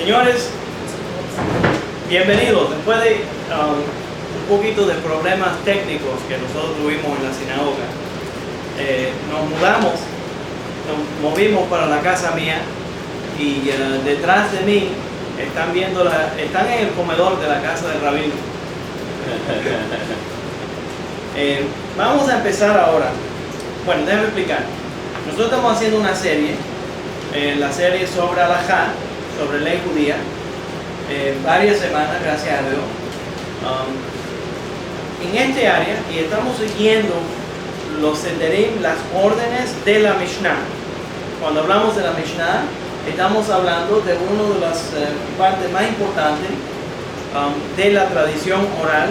Señores, bienvenidos. Después de un poquito de problemas técnicos que nosotros tuvimos en la sinagoga, nos movimos para la casa mía y detrás de mí están en el comedor de la casa del rabino. Vamos a empezar ahora. Bueno, déjame explicar. Nosotros estamos haciendo una serie, la serie sobre Alajá, sobre ley judía, varias semanas, gracias a Dios, en este área, y estamos siguiendo los sederim, las órdenes de la Mishnah. Cuando hablamos de la Mishnah, estamos hablando de una de las partes más importantes de la tradición oral,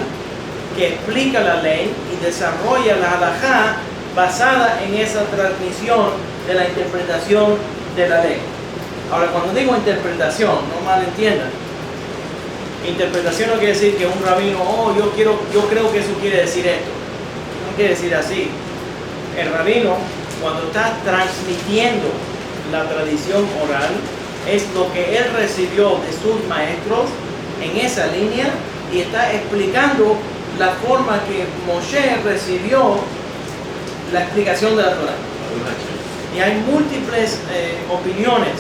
que explica la ley y desarrolla la halajá basada en esa transmisión de la interpretación de la ley. Ahora, cuando digo interpretación, no malentiendan. Interpretación no quiere decir que un rabino, yo creo que eso quiere decir esto. No quiere decir así. El rabino, cuando está transmitiendo la tradición oral, es lo que él recibió de sus maestros en esa línea y está explicando la forma que Moshe recibió la explicación de la Torah. Y hay múltiples opiniones,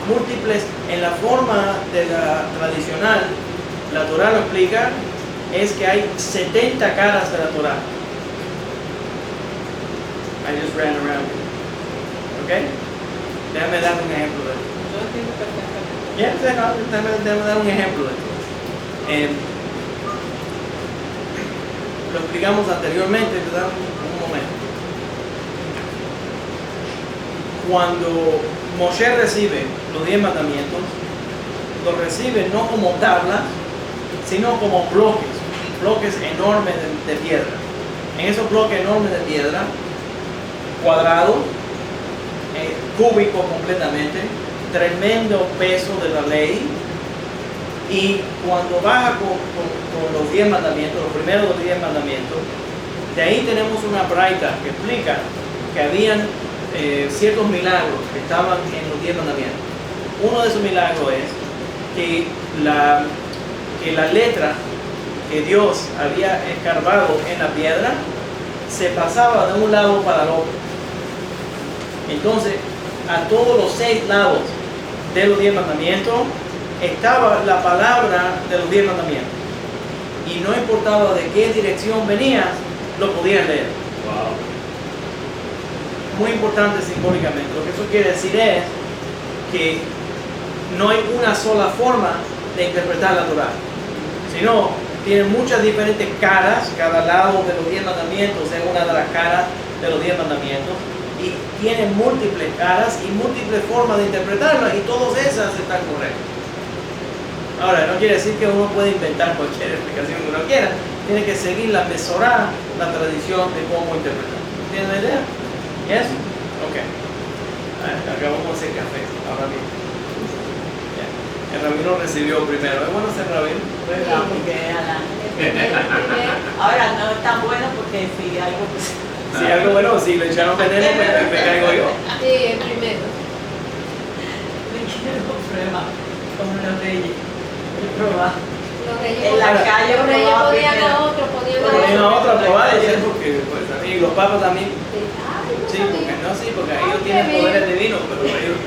múltiples en la forma de la tradicional. La Torah lo explica, es que hay 70 caras de la Torah. I just ran around. ¿Ok? Déjame dar un ejemplo de esto. Yo entiendo perfectamente. Déjame dar un ejemplo de esto. Lo explicamos anteriormente, te damos un momento. Cuando Moshe recibe los 10 mandamientos, los recibe no como tablas, sino como bloques enormes de piedra. En esos bloques enormes de piedra, cuadrados, cúbicos completamente, tremendo peso de la ley. Y cuando baja con los 10 mandamientos, los primeros de los 10 mandamientos, de ahí tenemos una braita que explica que habían ciertos milagros que estaban en los 10 mandamientos. Uno de esos milagros es que la letra que Dios había escarbado en la piedra se pasaba de un lado para el otro. Entonces, a todos los 6 lados de los 10 mandamientos estaba la palabra de los 10 mandamientos. Y no importaba de qué dirección venía, lo podían leer. Wow. Muy importante simbólicamente. Lo que eso quiere decir es que no hay una sola forma de interpretar la Torah, sino tiene muchas diferentes caras. Cada lado de los 10 mandamientos es una de las caras de los 10 mandamientos, y tiene múltiples caras y múltiples formas de interpretarlas, y todas esas están correctas. Ahora, no quiere decir que uno puede inventar cualquier explicación que uno quiera. Tiene que seguir la mesorá, la tradición de cómo interpretar. ¿Tienen la idea? ¿Yes? Ok. Acabamos de hacer café ahora mismo. Yeah. El rabino recibió primero. ¿Es bueno ser rabino? ¿Verdad? Porque ahora no es tan bueno porque si algo... Si algo bueno, si le echaron veneno, me caigo yo. Sí, el primero. Me quiero prueba como los reyes. Probar. Los reyes En la calle los reyes probaba ponían primero. a otro, Ponían a otro a probar, porque pues, y los papas también. Ay, no Sí, sabía. porque ellos tienen poderes divinos, pero ellos,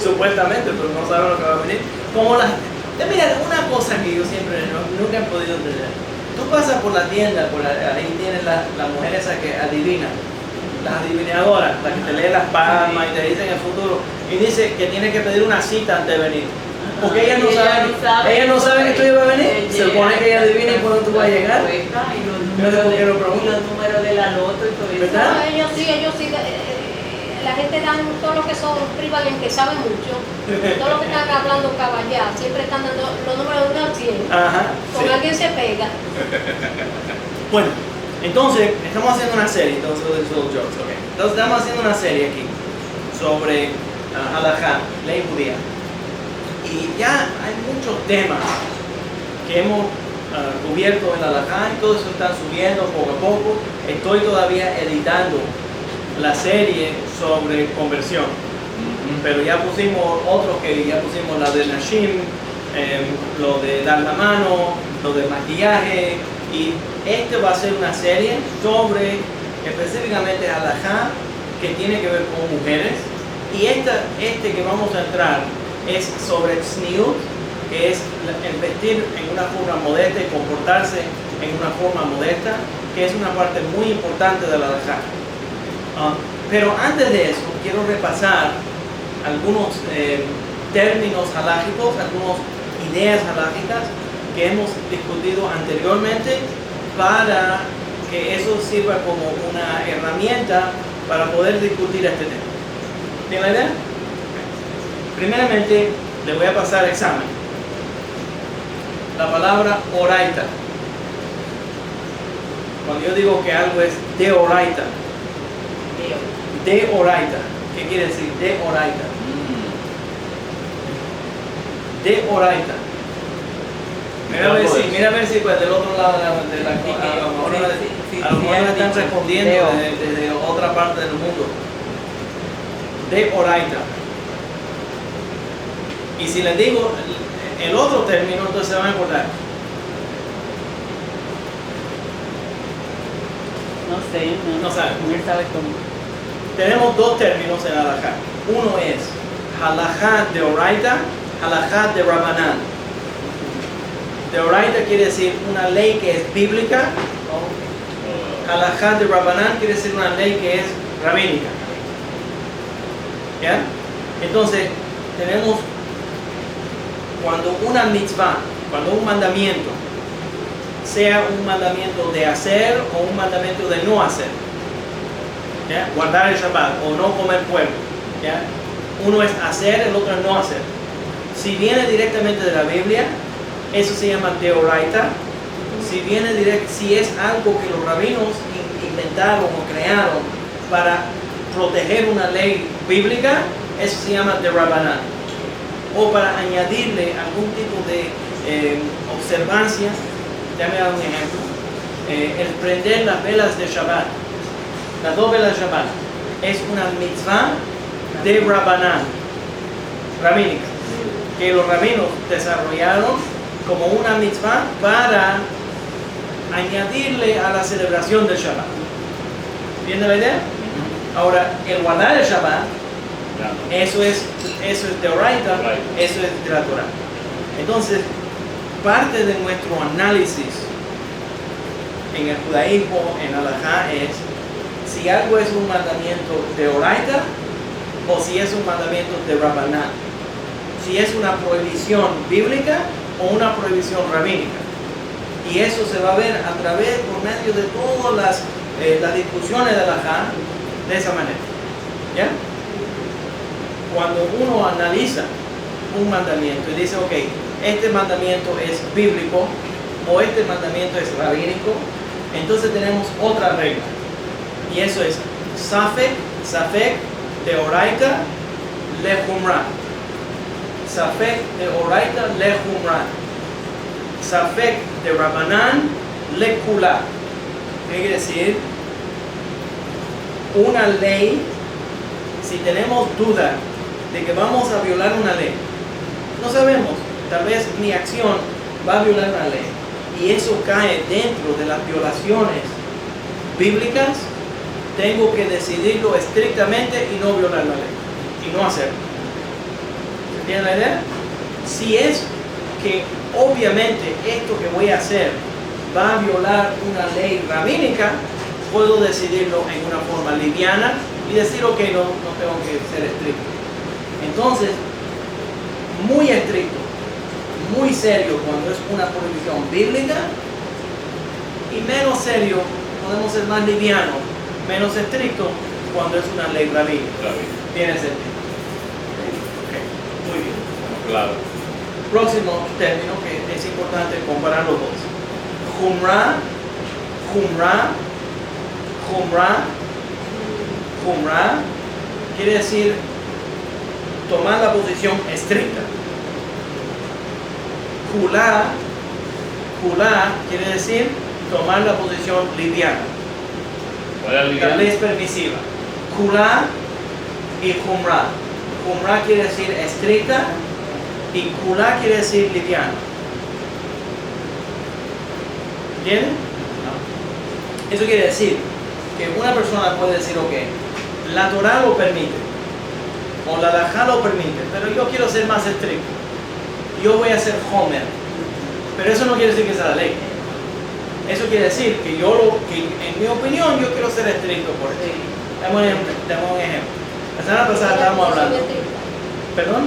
supuestamente, pero no saben lo que va a venir. Mira, una cosa que yo siempre nunca he podido entender. Tú pasas por la tienda, ahí tienes la mujer esa que adivina, las adivinadoras, la que te lee las palmas y te dicen el futuro, y dice que tienes que pedir una cita antes de venir. Porque ella no sabe que tú ibas a venir. Se supone que ella adivina y cuando tú vas a llegar. Y los No sé por qué lo números, pregunto. y los números de la loto y todo eso. ¿Verdad? No, ellos sí. La gente dan todo lo que son privan en que saben mucho. Todo lo que están hablando caballá, siempre están dando los números de 1 al 100. Ajá. Con Sí. alguien se pega. Bueno, entonces estamos haciendo una serie, entonces estamos haciendo una serie aquí sobre halajá, ley judía. Y ya hay muchos temas que hemos cubierto en la halajá, y todo eso está subiendo poco a poco. Estoy todavía editando la serie sobre conversión. pero ya pusimos otros que ya pusimos la de Nashim, lo de dar la mano, lo de maquillaje, y este va a ser una serie sobre específicamente halajá que tiene que ver con mujeres, y este que vamos a entrar es sobre tzniut, que es el vestir en una forma modesta y comportarse en una forma modesta, que es una parte muy importante de la halajá. Pero antes de eso, quiero repasar algunos términos halágicos, algunas ideas halágicas que hemos discutido anteriormente, para que eso sirva como una herramienta para poder discutir este tema. ¿Tiene la idea? Primeramente, le voy a pasar examen. La palabra oraita. Cuando yo digo que algo es de oraita, ¿qué quiere decir de oraita? De oraita. Mira a ver si pues del otro lado de la a lo mejor me están respondiendo desde otra parte del mundo. De oraita. Y si les digo el otro término, entonces se van a acordar. No sé, No saben. No sabe cómo. Tenemos dos términos en halajá. Uno es halajá de oraita, halajá de rabanán. De oraita quiere decir una ley que es bíblica. Halajá de rabanán quiere decir una ley que es rabínica. ¿Ya? Entonces, tenemos cuando una mitzvah, cuando un mandamiento, sea un mandamiento de hacer o un mandamiento de no hacer, ¿ya? Guardar el Shabbat o no comer puerco, ¿ya? Uno es hacer, el otro es no hacer. Si viene directamente de la Biblia, eso se llama deoraita. Si es algo que los rabinos inventaron o crearon para proteger una ley bíblica, eso se llama de Rabbanán. O para añadirle algún tipo de observancia. Déjame dar un ejemplo. El prender las velas de Shabbat, las dos velas de Shabbat, es una mitzvah de Rabbanán, rabínica, que los rabinos desarrollaron como una mitzvah para añadirle a la celebración del Shabbat. ¿Entienden la idea? Ahora, el guardar el Shabbat, eso es de oraita, eso es de la Torah. Entonces, parte de nuestro análisis en el judaísmo, en halajá, es si algo es un mandamiento de oraita o si es un mandamiento de rabbanán, si es una prohibición bíblica o una prohibición rabínica. Y eso se va a ver a través, por medio de todas las discusiones de halajá, de esa manera. ¿Ya? Cuando uno analiza un mandamiento y dice, ok, este mandamiento es bíblico o este mandamiento es rabínico, entonces tenemos otra regla, y eso es safek de oraita le humra, safek de oraita le humra, safek de rabanán le kula. ¿Qué quiere decir? Una ley, si tenemos duda de que vamos a violar una ley, no sabemos, tal vez mi acción va a violar una ley, y eso cae dentro de las violaciones bíblicas, tengo que decidirlo estrictamente y no violar la ley, y no hacerlo. ¿Se entiende la idea? Si es que obviamente esto que voy a hacer va a violar una ley rabínica, puedo decidirlo en una forma liviana y decir, ok, no tengo que ser estricto. Entonces, muy estricto, muy serio cuando es una prohibición bíblica, y menos serio, podemos ser más livianos, menos estricto cuando es una ley rabínica. Tiene sentido. Okay. Muy bien. Claro. Próximo término que es importante comparar los dos. Humra quiere decir tomar la posición estricta. Kulá quiere decir tomar la posición liviana, tal vez permisiva. Kulá y humra. Humra quiere decir estricta y kulá quiere decir liviano. ¿Entienden? Eso quiere decir que una persona puede decir, ok, la Torah lo permite, o la halajá lo permite, pero yo quiero ser más estricto. Yo voy a ser homer. Pero eso no quiere decir que sea la ley. Eso quiere decir que en mi opinión, yo quiero ser estricto por eso. Damos un ejemplo. La semana pasada estábamos hablando. ¿Perdón?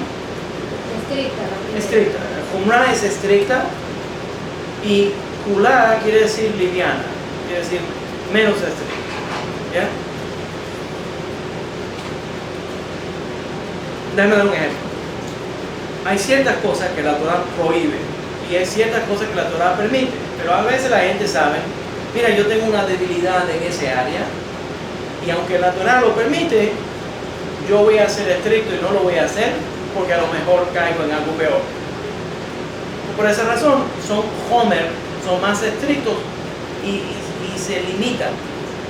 Estricta. Estricta. Humra es estricta y kulá quiere decir liviana, quiere decir menos estricta. ¿Ya? Déjame dar un ejemplo. Hay ciertas cosas que la Torah prohíbe y hay ciertas cosas que la Torah permite, pero a veces la gente sabe, mira, yo tengo una debilidad en ese área y aunque la Torah lo permite, yo voy a ser estricto y no lo voy a hacer porque a lo mejor caigo en algo peor. Por esa razón, son homer, son más estrictos y se limitan.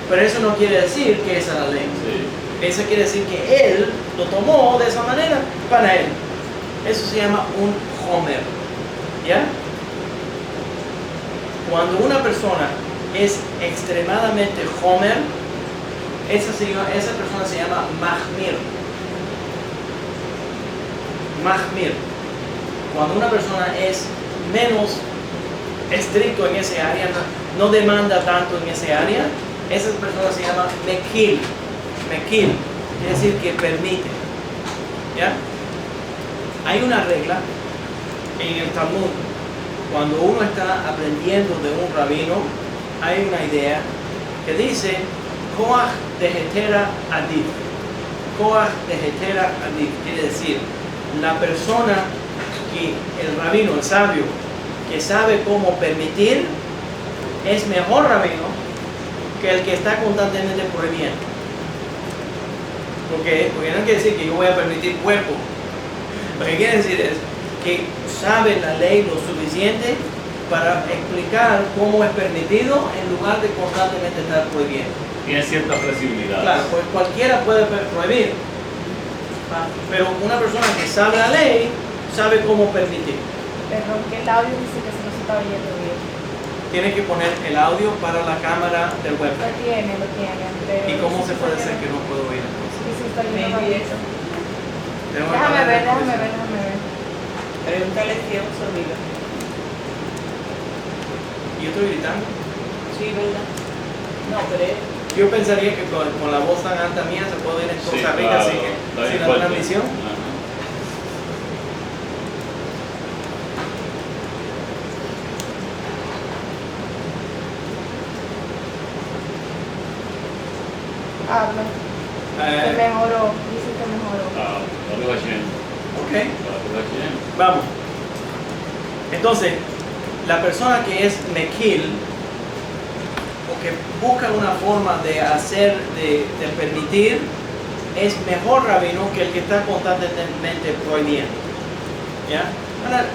Pero eso no quiere decir que esa es la ley. Sí. Eso quiere decir que él lo tomó de esa manera para él. Eso se llama un homer. ¿Ya? Cuando una persona es extremadamente homer, esa persona se llama mahmir. Mahmir. Cuando una persona es menos estricto en ese área, no demanda tanto en ese área, esa persona se llama mekil. Mekil quiere decir que permite. ¿Ya? Hay una regla en el Talmud. Cuando uno está aprendiendo de un rabino, hay una idea que dice Koach de Hetera Adif. Koach de Hetera Adif quiere decir la persona que el rabino, el sabio, que sabe cómo permitir, es mejor rabino que el que está constantemente prohibiendo. Porque no quiere decir que yo voy a permitir cuerpo. Lo que quiere decir es que sabe la ley lo suficiente para explicar cómo es permitido en lugar de constantemente estar prohibiendo. Tiene cierta flexibilidad. Claro, pues cualquiera puede prohibir, pero una persona que sabe la ley sabe cómo permitir. Perdón, que el audio dice que se nos está oyendo bien. Tiene que poner el audio para la cámara del Lo webcam. tiene, pero... ¿Y cómo se puede hacer que no puedo oír entonces? Sí, se está oyendo Maybe bajito. eso. Tengo que Déjame poner ver, el déjame audio. ver, déjame ver. Pregúntale si es un sonido. ¿Yo estoy gritando? Sí, ¿verdad? No, pero es... Yo pensaría que con la voz tan alta mía se puede oír en Sí, Costa Rica claro. sin Está bien la fuerte. transmisión. Ajá. Habla. Que mejoró, dice que mejoró. Baruch Hashem. Ok, Baruch Hashem. vamos. Entonces, la persona que es mekil, o que busca una forma de hacer, de permitir, es mejor rabino que el que está constantemente prohibiendo. ¿Ya? Ahora,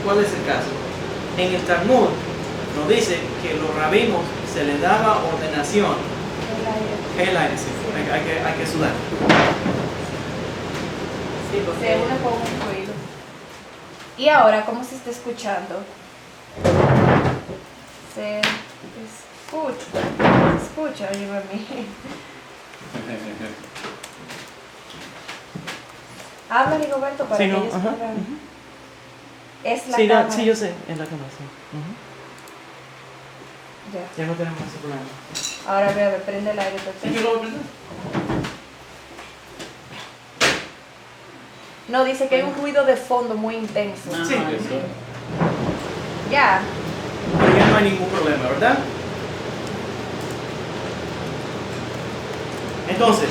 ¿cuál es el caso? En el Talmud nos dice que los rabinos se les daba ordenación. El aire. El aire, sí. Hay que sudar. Sí, porque... Se une con un ruido. Y ahora, ¿cómo se está escuchando? Se escucha, oye, mami. Habla, Rigoberto, para Sí, que no, ellos ajá, puedan... Es la Sí, cámara. sí, yo sé, en la cámara, sí. Ya. Ya no tenemos ese problema. Ahora ve, a ver, prende el aire. ¿Sí perfecto. que lo voy a prender? No, dice que hay un ruido de fondo muy intenso. Sí. Eso. Ya. Pero ya no hay ningún problema, ¿verdad? Entonces,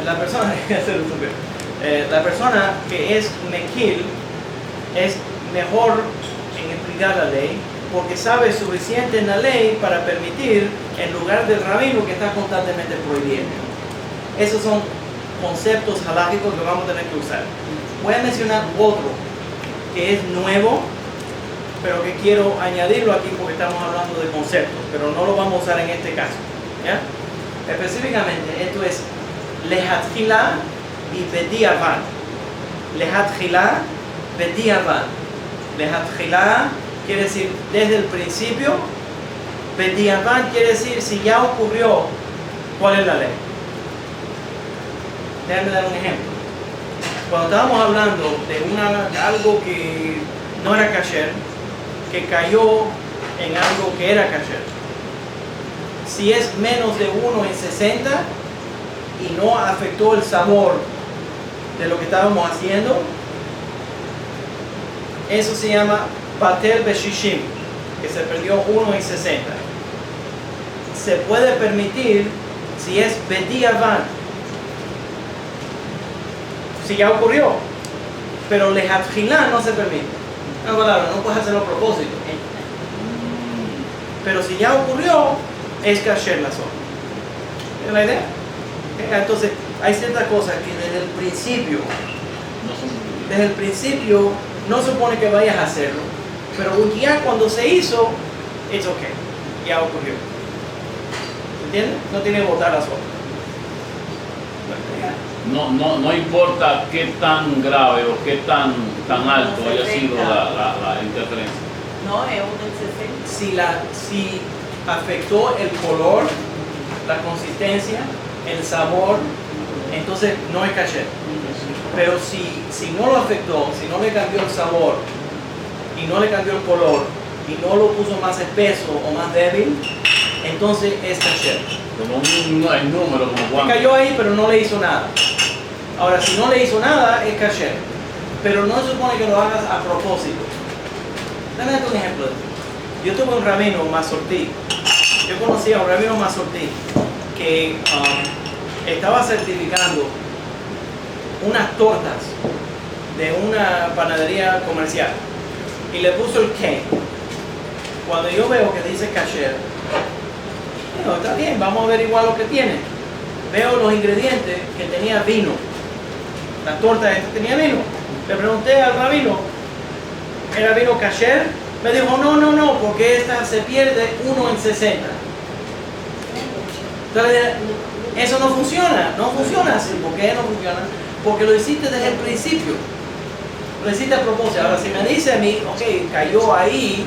la persona la persona que es mekil es mejor en explicar la ley porque sabe suficiente en la ley para permitir en lugar del rabino que está constantemente prohibiendo. Esos son conceptos halágicos que vamos a tener que usar. Voy a mencionar otro que es nuevo, pero que quiero añadirlo aquí porque estamos hablando de conceptos, pero no lo vamos a usar en este caso. ¿Ya? Específicamente, esto es lehatchila y bediavad. Lehatchila, bediavad. Lehatchila quiere decir desde el principio. Bediavad quiere decir si ya ocurrió, ¿cuál es la ley? Déjame dar un ejemplo. Cuando estábamos hablando de algo que no era kasher, que cayó en algo que era kasher, si es menos de 1 en 60 y no afectó el sabor de lo que estábamos haciendo, eso se llama pater beshishim, que se perdió 1 en 60. Se puede permitir si es bediavad, si ya ocurrió, pero lehatchila no se permite. No, palabra, no puedes hacerlo a propósito. Pero si ya ocurrió, es kasher la zona. ¿Es la idea? Entonces, hay ciertas cosas que desde el principio no supone que vayas a hacerlo, pero ya cuando se hizo, it's okay, ya ocurrió. ¿Entiendes? No tiene que botar la zona. No importa qué tan grave o qué tan alto haya sido la interferencia. No, es un 60. Si afectó el color, la consistencia, el sabor, entonces no es kasher. Pero si no lo afectó, si no le cambió el sabor y no le cambió el color y no lo puso más espeso o más débil, entonces es kasher. Como el número, como cuánto. Cayó ahí pero no le hizo nada. Ahora, si no le hizo nada, es kasher. Pero no se supone que lo hagas a propósito. Dame un ejemplo. Yo tuve un rabino masortí. Yo conocí a un rabino masortí que estaba certificando unas tortas de una panadería comercial y le puso el K. Cuando yo veo que dice kasher, digo, está bien, vamos a averiguar lo que tiene. Veo los ingredientes que tenía vino. La torta esta tenía vino. Le pregunté al rabino, ¿era vino kasher? Me dijo, no, porque esta se pierde 1 en 60. Entonces, eso no funciona así. ¿Por qué no funciona? Porque lo hiciste desde el principio. Lo hiciste a propósito. Ahora, si me dice a mí, ok, cayó ahí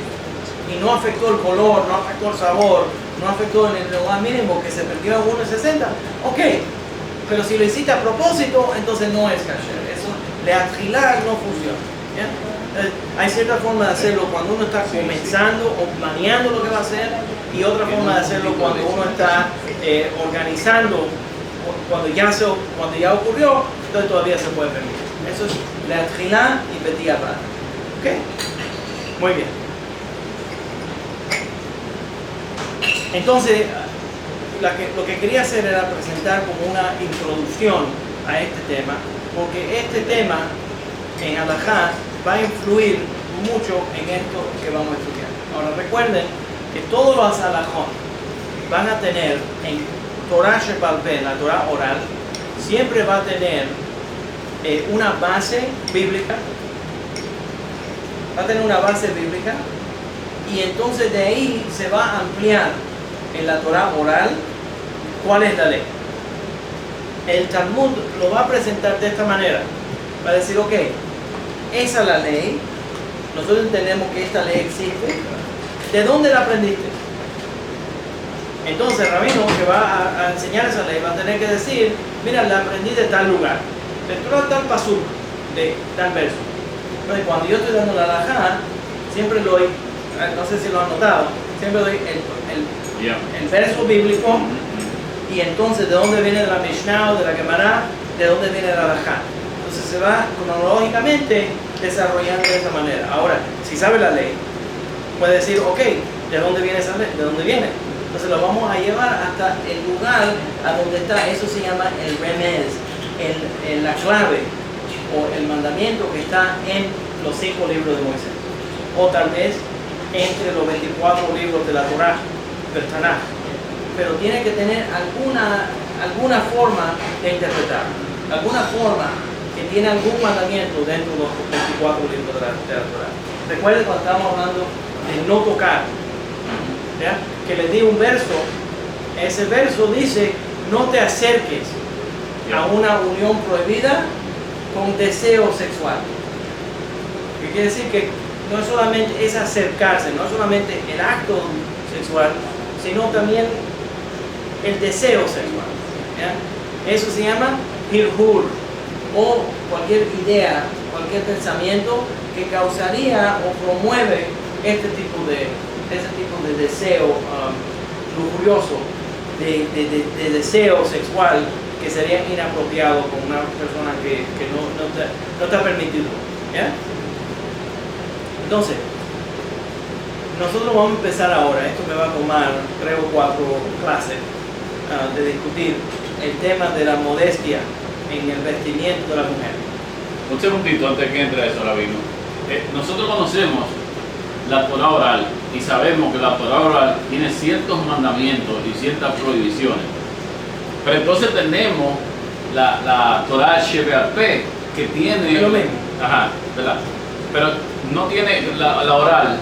y no afectó el color, no afectó el sabor, no afectó en el lugar mínimo que se perdió a 1 en 60, ok. Pero si lo hiciste a propósito, entonces no es kasher. Eso, lehatchila no funciona. ¿Ya? Hay cierta forma de hacerlo cuando uno está comenzando o planeando lo que va a hacer y otra forma de hacerlo cuando uno está organizando, cuando ya ocurrió, entonces todavía se puede permitir. Eso es lehatchila y bediavad. ¿Ok? Muy bien. Entonces, lo que quería hacer era presentar como una introducción a este tema, porque este tema en halajá va a influir mucho en esto que vamos a estudiar. Ahora recuerden que todos los halajot van a tener en Torah Shebal Peh, la Torah oral, siempre va a tener una base bíblica, y entonces de ahí se va a ampliar en la Torah oral cuál es la ley. El Talmud lo va a presentar de esta manera. Va a decir, ok, esa es la ley, nosotros entendemos que esta ley existe. ¿De dónde la aprendiste? Entonces el rabino que va a enseñar esa ley va a tener que decir, mira, la aprendí de tal lugar, de tal pasuk, de tal verso. Entonces cuando yo estoy dando la halajá, siempre doy, no sé si lo han notado, siempre doy el verso bíblico y entonces de dónde viene la Mishnah o de la Gemara, de dónde viene la halajá. Entonces se va cronológicamente desarrollando de esa manera. Ahora, si sabe la ley, puede decir, ok, ¿de dónde viene esa ley? ¿De dónde viene? Entonces lo vamos a llevar hasta el lugar a donde está, eso se llama el remez, la clave o el mandamiento que está en los 5 libros de Moisés. O tal vez entre los 24 libros de la Torah, del Tanaj. Pero tiene que tener alguna forma de interpretar, alguna forma que tiene algún mandamiento dentro de los 24 libros de la Torah. Recuerden cuando estábamos hablando de no tocar, ¿ya? Que les di un verso, ese verso dice no te acerques a una unión prohibida con deseo sexual. ¿Qué quiere decir? Que no solamente es acercarse, no solamente el acto sexual, sino también el deseo sexual. ¿Ya? Eso se llama hirhur, o cualquier idea, cualquier pensamiento que causaría o promueve ese tipo de deseo lujurioso, de deseo sexual que sería inapropiado con una persona que no está permitido. ¿Ya? Entonces, nosotros vamos a empezar ahora. Esto me va a tomar 3 o 4 clases de discutir el tema de la modestia en el vestimiento de la mujer. Un segundito antes que entre eso, Rabino. Nosotros conocemos la Torah oral y sabemos que la Torah oral tiene ciertos mandamientos y ciertas prohibiciones. Pero entonces tenemos la Torah Shebe'al Peh, que tiene... Lo mismo. Ajá, ¿verdad? Pero no tiene la oral,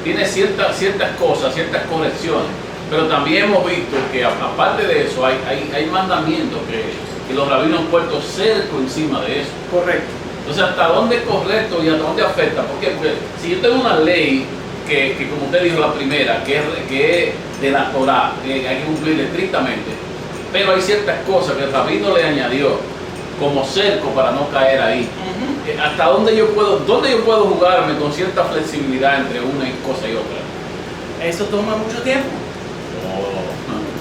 tiene ciertas cosas, ciertas correcciones. Pero también hemos visto que aparte de eso hay mandamientos que los rabinos han puesto cerco encima de eso. Correcto. Entonces, ¿hasta dónde es correcto y hasta dónde afecta? ¿Por qué? Porque si yo tengo una ley que como usted dijo la primera, que es de la Torah, que hay que cumplir estrictamente, pero hay ciertas cosas que el rabino le añadió como cerco para no caer ahí. ¿Hasta dónde yo puedo jugarme con cierta flexibilidad entre una cosa y otra? Eso toma mucho tiempo.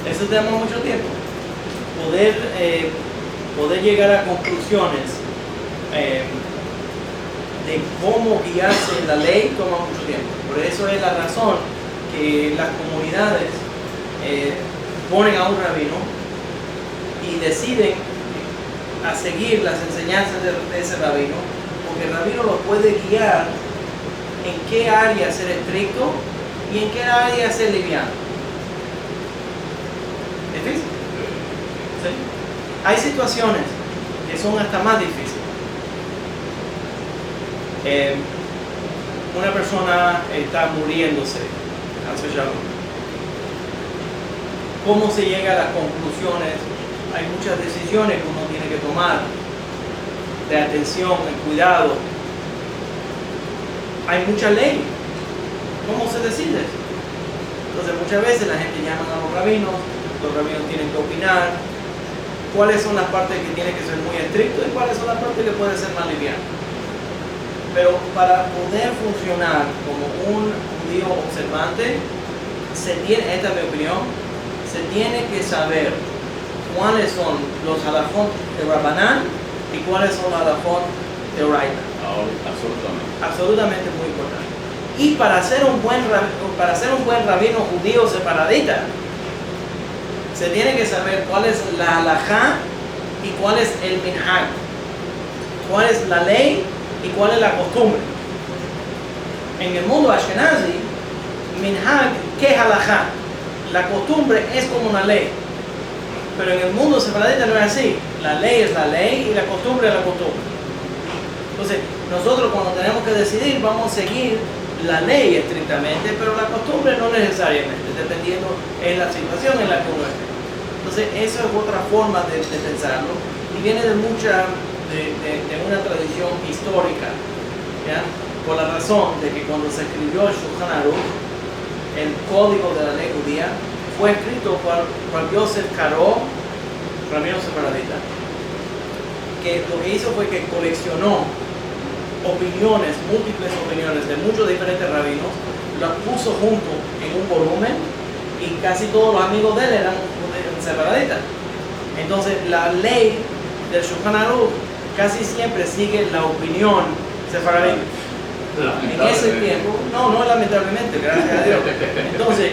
Eso toma mucho tiempo. Poder llegar a conclusiones de cómo guiarse en la ley toma mucho tiempo. Por eso es la razón que las comunidades ponen a un rabino y deciden a seguir las enseñanzas de ese rabino, porque el rabino los puede guiar en qué área ser estricto y en qué área ser liviano. ¿Es difícil? ¿Sí? Hay situaciones que son hasta más difíciles. Una persona está muriéndose, ¿cómo se llega a las conclusiones? Hay muchas decisiones que uno tiene que tomar de atención, de cuidado. Hay mucha ley. ¿Cómo se decide? Entonces muchas veces la gente llama a los rabinos tienen que opinar cuáles son las partes que tienen que ser muy estrictos y cuáles son las partes que pueden ser más livianas. Pero para poder funcionar como un judío observante, esta es mi opinión, se tiene que saber cuáles son los halajot de Rabbanán y cuáles son los halajot de Oraita. Absolutamente muy importante. Y para ser un buen rabino judío separadita, se tiene que saber cuál es la halajá y cuál es el minhag, cuál es la ley y cuál es la costumbre. En el mundo ashkenazi, minhag, ¿qué es halajá? La costumbre es como una ley. Pero en el mundo separadita no es así. La ley es la ley y la costumbre es la costumbre. Entonces, nosotros cuando tenemos que decidir, vamos a seguir la ley estrictamente, pero la costumbre no necesariamente, dependiendo en la situación en la que uno esté. Entonces, eso es otra forma de pensarlo y viene de una tradición histórica, ¿ya? Por la razón de que cuando se escribió el Shulchan Aruch, el código de la ley judía, fue escrito por Yosef Karo, rabino separadita, que lo que hizo fue que coleccionó múltiples opiniones de muchos diferentes rabinos, las puso junto en un volumen y casi todos los amigos de él eran separaditas. Entonces la ley del Shulchan Aruch casi siempre sigue la opinión separadita. En ese tiempo, no lamentablemente, gracias a Dios. Entonces,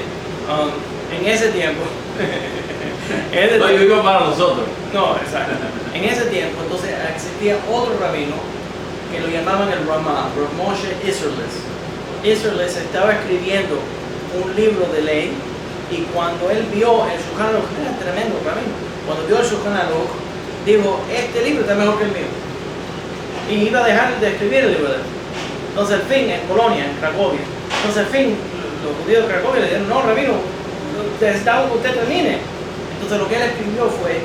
en ese tiempo, no, yo digo para nosotros. No, exacto. En ese tiempo, entonces existía otro rabino que lo llamaban el Ramah, Rav Moshe Isserles. Isserles estaba escribiendo un libro de ley y cuando él vio el Shulchan Aruch, era tremendo rabino, cuando vio el Shulchan Aruch, dijo, este libro está mejor que el mío. Y iba a dejar de escribir el libro de él. Entonces al fin, en Polonia, en Cracovia, entonces al fin los judíos de Cracovia le dijeron, no, rabino, necesitamos que usted termine. Entonces lo que él escribió fue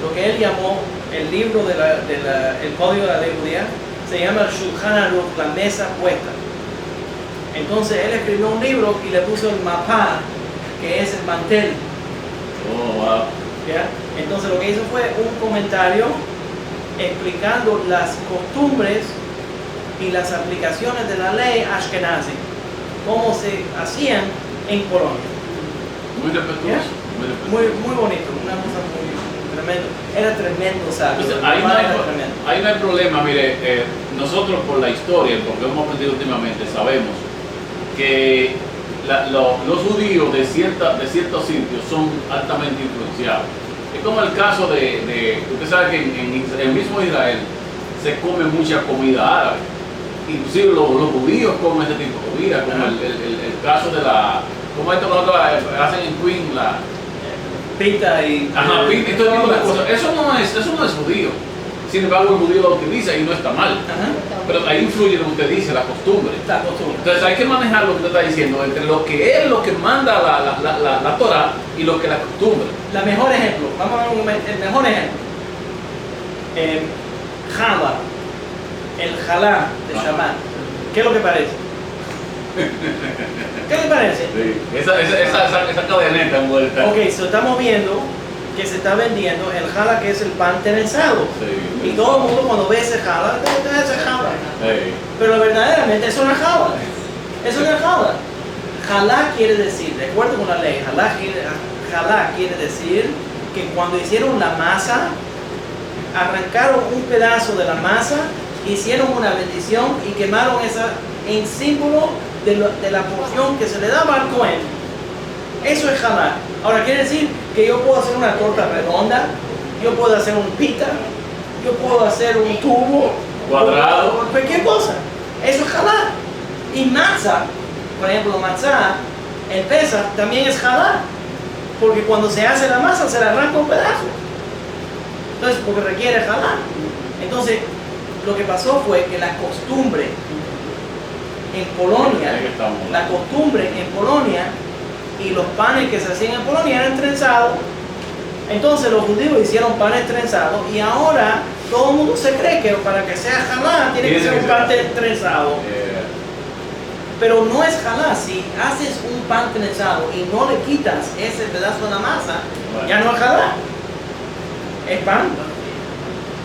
lo que él llamó el libro el código de la ley judía, se llama el Shulchan Aruch, la mesa puesta. Entonces él escribió un libro y le puso el mapá, que es el mantel. Oh, wow. ¿Ya? Entonces lo que hizo fue un comentario explicando las costumbres y las aplicaciones de la ley Ashkenazi, cómo se hacían en Polonia. Muy respetuoso. Muy bonito, una cosa muy tremendo. Era tremendo sabio. Entonces, Era tremendo. ahí no hay problema, mire, nosotros por la historia, porque hemos aprendido últimamente, sabemos que los judíos de ciertos sitios son altamente influenciados. Es como el caso usted sabe que en el mismo Israel se come mucha comida árabe. Inclusive los judíos comen este tipo de comida, como el caso de como esto que nosotros hacen en Queen, Pita y... Ajá, pita y todo tipo de cosas. Eso no es judío. Sin embargo, el judío lo utiliza y no está mal. Ajá. Pero ahí influye lo que usted dice, la costumbre. La costumbre. Entonces hay que manejar lo que usted está diciendo entre lo que es lo que manda la Torah y lo que es la costumbre. El mejor ejemplo, vamos a ver el mejor ejemplo. Jala, el jalá de Shabbat. ¿Qué es lo que parece? ¿Qué le parece? Sí. Esa cadeneta envuelta. Ok, estamos viendo que se está vendiendo el jala, que es el pan trenzado. Sí. Y todo el mundo cuando ve ese jala, ese jala. Sí. Pero verdaderamente eso no es jala. Eso no es jala. Jalá quiere decir, de acuerdo con la ley, jalá quiere decir que cuando hicieron la masa, arrancaron un pedazo de la masa, hicieron una bendición y quemaron esa en símbolo de la porción que se le daba al Cohen. Eso es jalá. Ahora quiere decir que yo puedo hacer una torta redonda, yo puedo hacer un pita, yo puedo hacer un tubo cuadrado, cualquier cosa. Eso es jalá. Y matzah, por ejemplo, matzah, el pesa también es jalá, porque cuando se hace la masa se le arranca un pedazo. Entonces, porque requiere jalá. Entonces, lo que pasó fue que la costumbre en Polonia, y los panes que se hacían en Polonia eran trenzados. Entonces los judíos hicieron panes trenzados y ahora todo el mundo se cree que para que sea jalá tiene que ser un pan trenzado. Pero no es jalá. Si haces un pan trenzado y no le quitas ese pedazo de la masa, ya no es jalá. Es pan.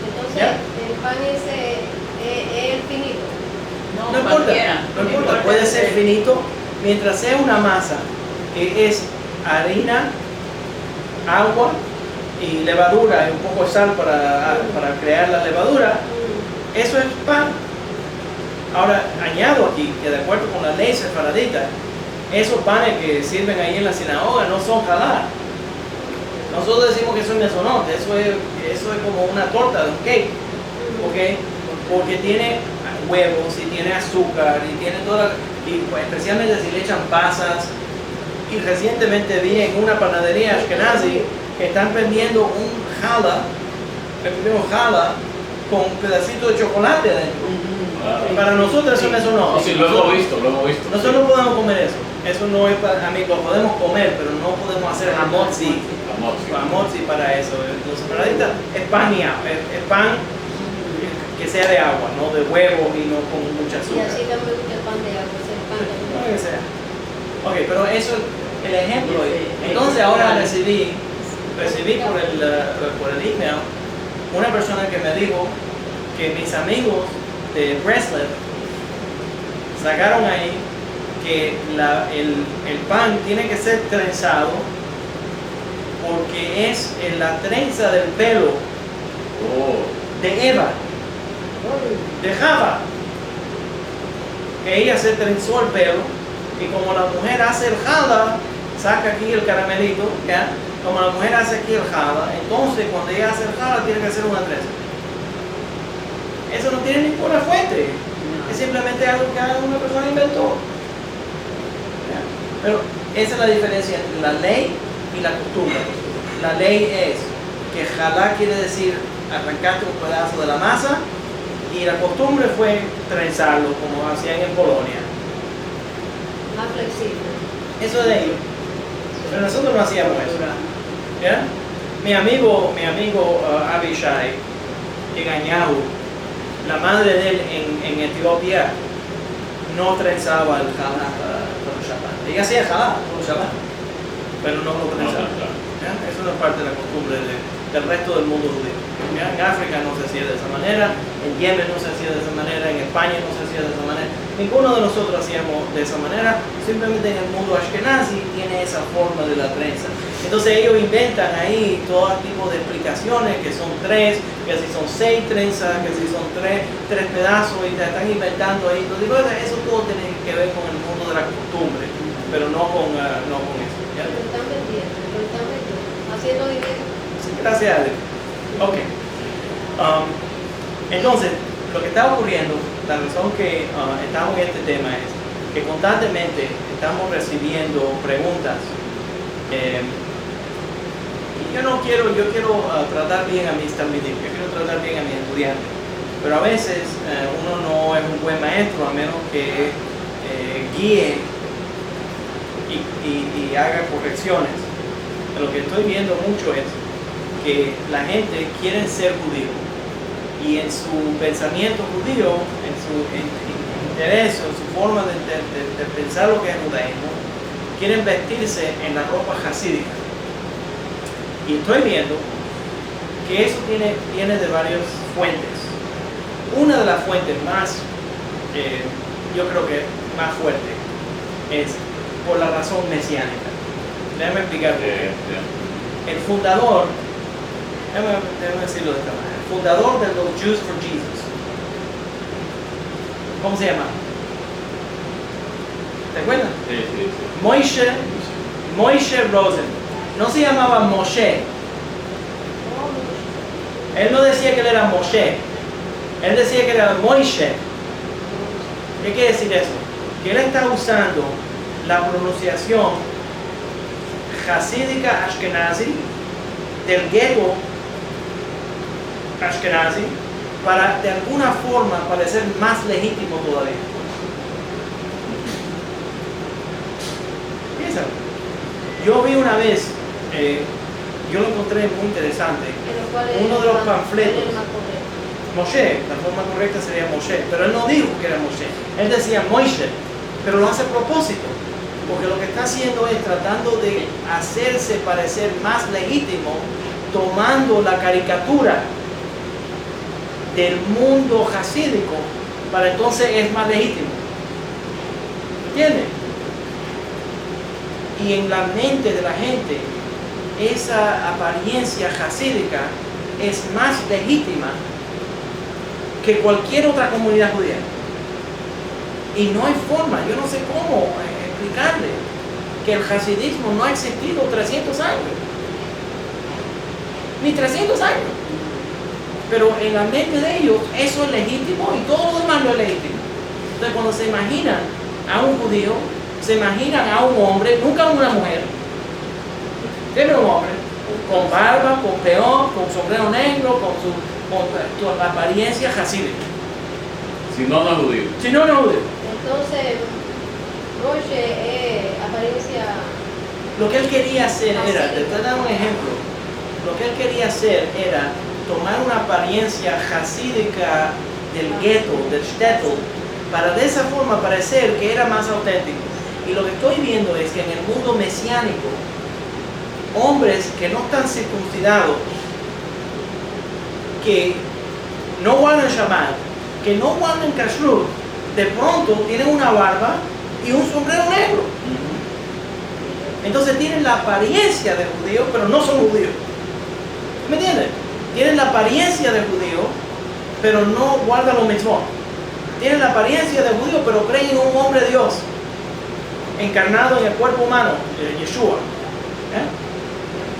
Entonces, ¿Ya? el pan es el finito. No importa, puede ser finito mientras sea una masa que es harina, agua y levadura y un poco de sal para crear la levadura. Eso es pan. Ahora añado aquí que de acuerdo con la ley sefaradita, esos panes que sirven ahí en la sinagoga no son jalá. Nosotros decimos que son mesonote, eso es como una torta de un cake, ¿ok? Porque tiene huevos y tiene azúcar y tiene y pues, especialmente si le echan pasas. Y recientemente vi en una panadería Ashkenazi que están vendiendo un jalá con un pedacito de chocolate adentro. Y para nosotros eso no. Sí, lo hemos visto. Nosotros no podemos comer eso. Eso no es para mí, lo podemos comer, pero no podemos hacer hamotzi para eso. Los separadistas es pan es pan que sea de agua, no de huevo y no con mucha Y azúcar. así también el pan de agua, es el pan de No que sea. Ok, pero eso es el ejemplo. Entonces ahora recibí por el email una persona que me dijo que mis amigos de Breslev sacaron ahí que el pan tiene que ser trenzado porque es en la trenza del pelo de Eva, de Java, que ella se trenzó el pelo y como la mujer hace el jala, saca aquí el caramelito, ¿ya? Como la mujer hace aquí el jala, entonces cuando ella hace el jala tiene que hacer una trenza. Eso no tiene ninguna fuente, es simplemente algo que una persona inventó. ¿Ya? Pero esa es la diferencia entre la ley y la costumbre. La ley es que jalá quiere decir arrancarte un pedazo de la masa y la costumbre fue trenzarlo como hacían en Polonia. más flexible. Eso de ellos. Pero nosotros no hacíamos eso. ¿Ya? Mi amigo Abishai engañado, la madre de él en Etiopía no trenzaba el jalá para el Shabbat. Ella hacía jalá por el Shabbat, pero no lo trenzaba. ¿Ya? Eso no es parte de la costumbre del resto del mundo judío. ¿Ya? En África no se hacía de esa manera, en Yemen no se hacía de esa manera, en España no se hacía de esa manera. Ninguno de nosotros hacíamos de esa manera, simplemente en el mundo ashkenazi tiene esa forma de la trenza. Entonces ellos inventan ahí todo tipo de explicaciones, que son 3, que si son 6 trenzas, que si son 3 pedazos, y te están inventando ahí. Entonces digo, eso todo tiene que ver con el mundo de la costumbre, pero no con eso. ¿Ya? Lo están vendiendo, haciendo dinero. Sí, gracias a Dios. Ok. Entonces, lo que está ocurriendo, la razón que estamos en este tema es que constantemente estamos recibiendo preguntas. Y yo quiero tratar bien a mis talmidim, yo quiero tratar bien a mis estudiantes, pero a veces uno no es un buen maestro a menos que guíe y haga correcciones. Lo que estoy viendo mucho es que la gente quiere ser judío y en su pensamiento judío, en su interés, en su forma de pensar lo que es judaísmo, quieren vestirse en la ropa hasídica. Y estoy viendo que eso viene de varias fuentes. Una de las fuentes más, yo creo que más fuerte, es por la razón mesiánica. Déjame explicar por qué. El fundador, déjame decirlo de esta manera, el fundador de los Jews for Jesus, ¿cómo se llama? ¿Te acuerdas? Sí. Moshe Rosen. No se llamaba Moshe. Él no decía que él era Moshe. Él decía que era Moshe. ¿Qué quiere decir eso? Que él está usando la pronunciación hasídica ashkenazi del gueto ashkenazi para de alguna forma parecer más legítimo todavía. Piénsalo. Yo vi una vez, yo lo encontré muy interesante, uno de los panfletos. Moshe, la forma correcta sería Moshe, pero él no dijo que era Moshe, él decía Moshe, pero lo hace a propósito, porque lo que está haciendo es tratando de hacerse parecer más legítimo, tomando la caricatura del mundo hasídico, para entonces es más legítimo. ¿Entiendes? Y en la mente de la gente, esa apariencia hasídica es más legítima que cualquier otra comunidad judía. Y no hay forma, yo no sé cómo explicarle que el hasidismo no ha existido 300 años. Ni 300 años. Pero en la mente de ellos eso es legítimo y todo lo demás no es legítimo. Entonces cuando se imaginan a un judío, se imaginan a un hombre, nunca a una mujer, siempre un hombre, con barba, con peón, con sombrero negro, con la apariencia hasídica. Si no, no es judío. Si no, no es judío. Entonces, Moshe apariencia. Lo que él quería hacer era, te voy a dar un ejemplo, lo que él quería hacer era tomar una apariencia hasídica del gueto, del shtetl, para de esa forma parecer que era más auténtico. Y lo que estoy viendo es que en el mundo mesiánico, hombres que no están circuncidados, que no guardan Shabbat, que no guardan Kashrut, de pronto tienen una barba y un sombrero negro. Entonces tienen la apariencia de judío, pero no son judíos. ¿Me entiendes? Tienen la apariencia de judío, pero no guardan los mitzvot. Tienen la apariencia de judío, pero creen en un hombre Dios, encarnado en el cuerpo humano, Yeshua.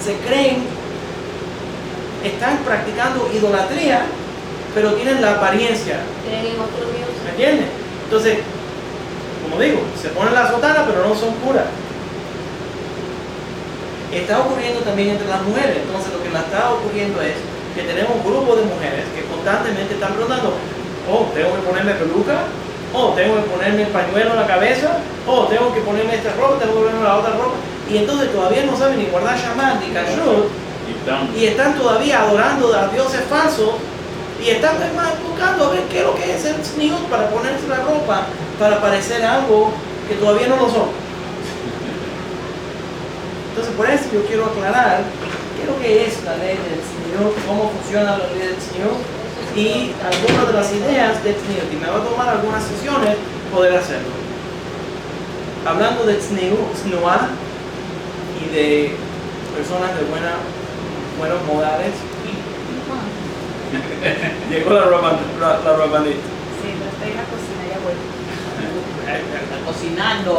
Se creen, están practicando idolatría, pero tienen la apariencia. Creen en otro Dios. ¿Me entiendes? Entonces, como digo, se ponen la sotana, pero no son puras. Está ocurriendo también entre las mujeres. Entonces, lo que está ocurriendo es que tenemos un grupo de mujeres que constantemente están preguntando: oh, tengo que ponerme peluca, oh, tengo que ponerme el pañuelo en la cabeza, oh, tengo que ponerme esta ropa, tengo que ponerme la otra ropa. Y entonces todavía no saben ni guardar Shabbat ni Kashrut, y están todavía adorando a dioses falsos Y están además buscando a ver qué es lo que es el tzniut para ponerse la ropa para parecer algo que todavía no lo son. Entonces por eso yo quiero aclarar qué es lo que es la ley del tzniut, cómo funciona la ley del tzniut y algunas de las ideas del tzniut. Y me va a tomar algunas sesiones poder hacerlo. Hablando de tznuah y de personas de buenos modales. Llegó la rabanita. Sí, pero estoy en la cocina, ya vuelvo. Cocinando.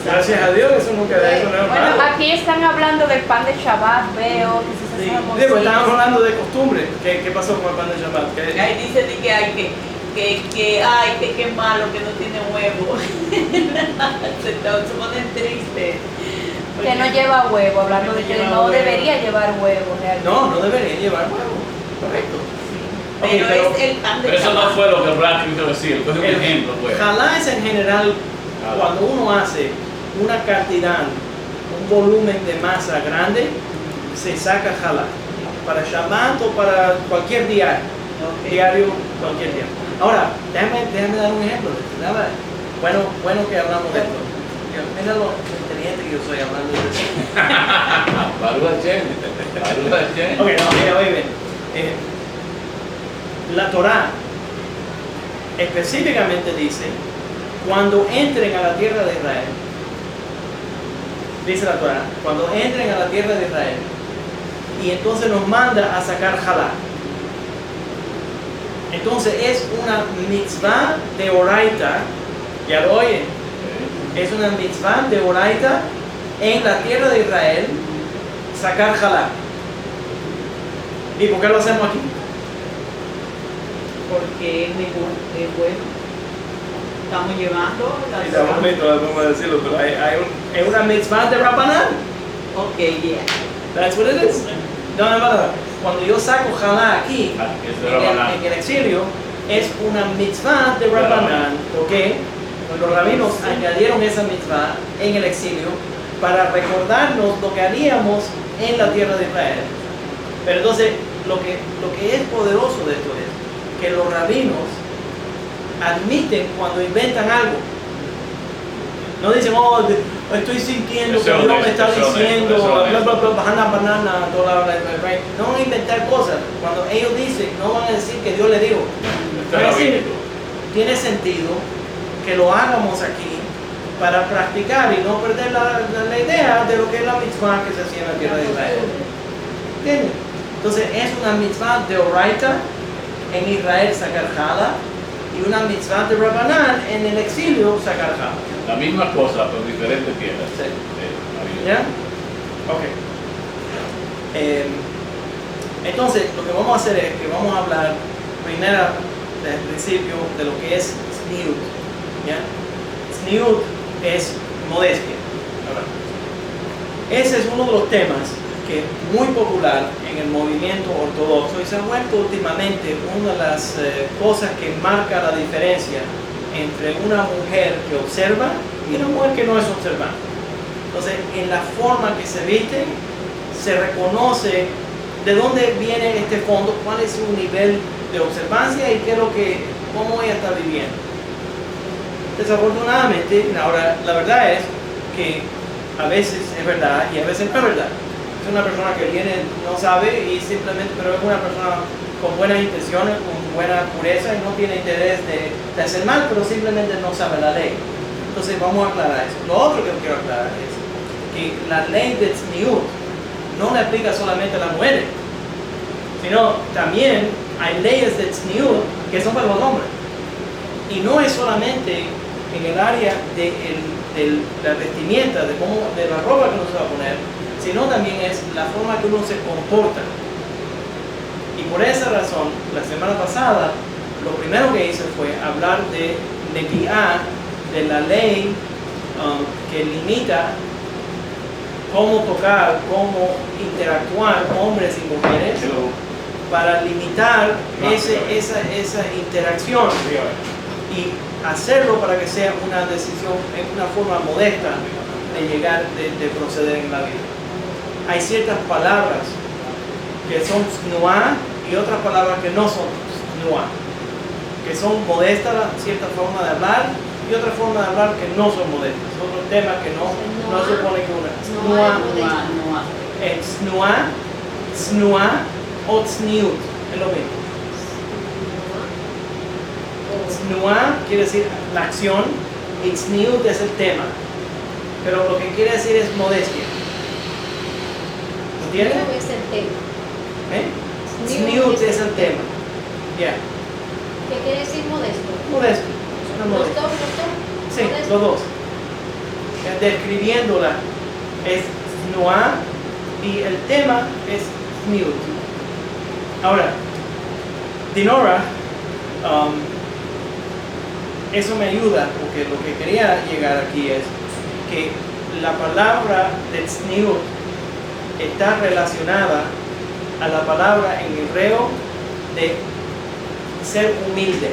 Gracias a Dios, eso nunca eso no es Bueno, malo. aquí están hablendo del pan de Shabbat, veo que se Sí, hacen digo, estábamos hablando de costumbre. ¿Qué pasó con el pan de Shabbat? Ahí dice de que hay que malo que no tiene huevo. Se ponen tristes. que no lleva huevo, hablando de que no debería llevar huevo realmente. No debería llevar huevo. Correcto. Pero Ok, es el pan de Pero eso no Shabbat. fue lo que Brad quiso decir, fue un el ejemplo, pues. jalá es en general cuando uno hace una cantidad, un volumen de masa grande, se saca jalá. Para Shabbat o para cualquier diario. Ok. Diario, cualquier día. Ahora, déjame dar un ejemplo de esto. Bueno que hablamos de esto. Mira lo inteligente que yo soy hablando de eso. Baruch Hashem. Ok, no, mira, oye, la Torá específicamente dice, cuando entren a la tierra de Israel, dice la Torá, cuando entren a la tierra de Israel, y entonces nos manda a sacar jalá. Entonces es una mitzvah de oraita, ya lo oyen, es una mitzvah de oraita en la tierra de Israel sacar jalá. ¿Y por qué lo hacemos aquí? Porque es bueno. Estamos llevando la Está bonito la forma de decirlo, pero es una mitzvah de Rabbanan. Ok, yeah. That's what it is. No, cuando yo saco jalá aquí, en el exilio, es una mitzvah de Rabbanan, ¿ok? Los rabinos añadieron esa mitzvah en el exilio para recordarnos lo que haríamos en la tierra de Israel. Pero entonces, lo que es poderoso de esto es que los rabinos admiten cuando inventan algo. No dicen, oh, estoy sintiendo que Dios me está diciendo, bla, bla, bla, banana, no van a inventar cosas. Cuando ellos dicen, no van a decir que Dios le dijo. Van a decir, tiene sentido que lo hagamos aquí para practicar y no perder la idea de lo que es la mitzvah que se hacía en la tierra de Israel. ¿Entienden? Entonces es una mitzvah de oraita en Israel sacar jalá y una mitzvah de Rabbanan en el exilio sacar jalá. La misma cosa, pero diferentes tierras. Sí. Maravilloso. ¿Ya? Ok. Entonces, lo que vamos a hacer es que vamos a hablar primero desde el principio de lo que es tzniut. ¿Ya? Tzniut es modestia. Ese es uno de los temas que es muy popular en el movimiento ortodoxo y se ha vuelto últimamente una de las cosas que marca la diferencia entre una mujer que observa y una mujer que no es observante. Entonces, en la forma que se viste, se reconoce de dónde viene este fondo, cuál es su nivel de observancia y qué es lo que, cómo ella está viviendo. Desafortunadamente, ahora la verdad es que a veces es verdad y a veces no es verdad. Es una persona que viene, no sabe y simplemente, pero es una persona con buenas intenciones, con buena pureza y no tiene interés de hacer mal, pero simplemente no sabe la ley. Entonces vamos a aclarar eso. Lo otro que quiero aclarar es que la ley de tzniut no le aplica solamente a las mujeres, sino también hay leyes de tzniut que son para los hombres. Y no es solamente en el área de la vestimenta, de la ropa que uno se va a poner, sino también es la forma que uno se comporta. Y por esa razón, la semana pasada, lo primero que hice fue hablar de Nevi'á, de la ley que limita cómo tocar, cómo interactuar hombres y mujeres, para limitar esa interacción y hacerlo para que sea una decisión, una forma modesta de llegar, de proceder en la vida. Hay ciertas palabras que son tznuá y y otras palabras que no son snua, que son modestas, cierta forma de hablar, y otra forma de hablar que no son modestas. Otro tema que no supone que una snua, snua o tzniut, es lo mismo. Snua quiere decir la acción y tzniut es el tema, pero lo que quiere decir es modestia. ¿Entiendes? Sneu es el tema. Tzniut es el tema. Ya. ¿Qué quiere decir modesto? Modesto. Es una ¿Los modestia. dos? ¿Los dos? Sí, ¿Modesto? los dos. Describiéndola es snua y el tema es tzniut. Ahora, Dinora, eso me ayuda porque lo que quería llegar aquí es que la palabra de tzniut está relacionada a la palabra en hebreo de ser humilde.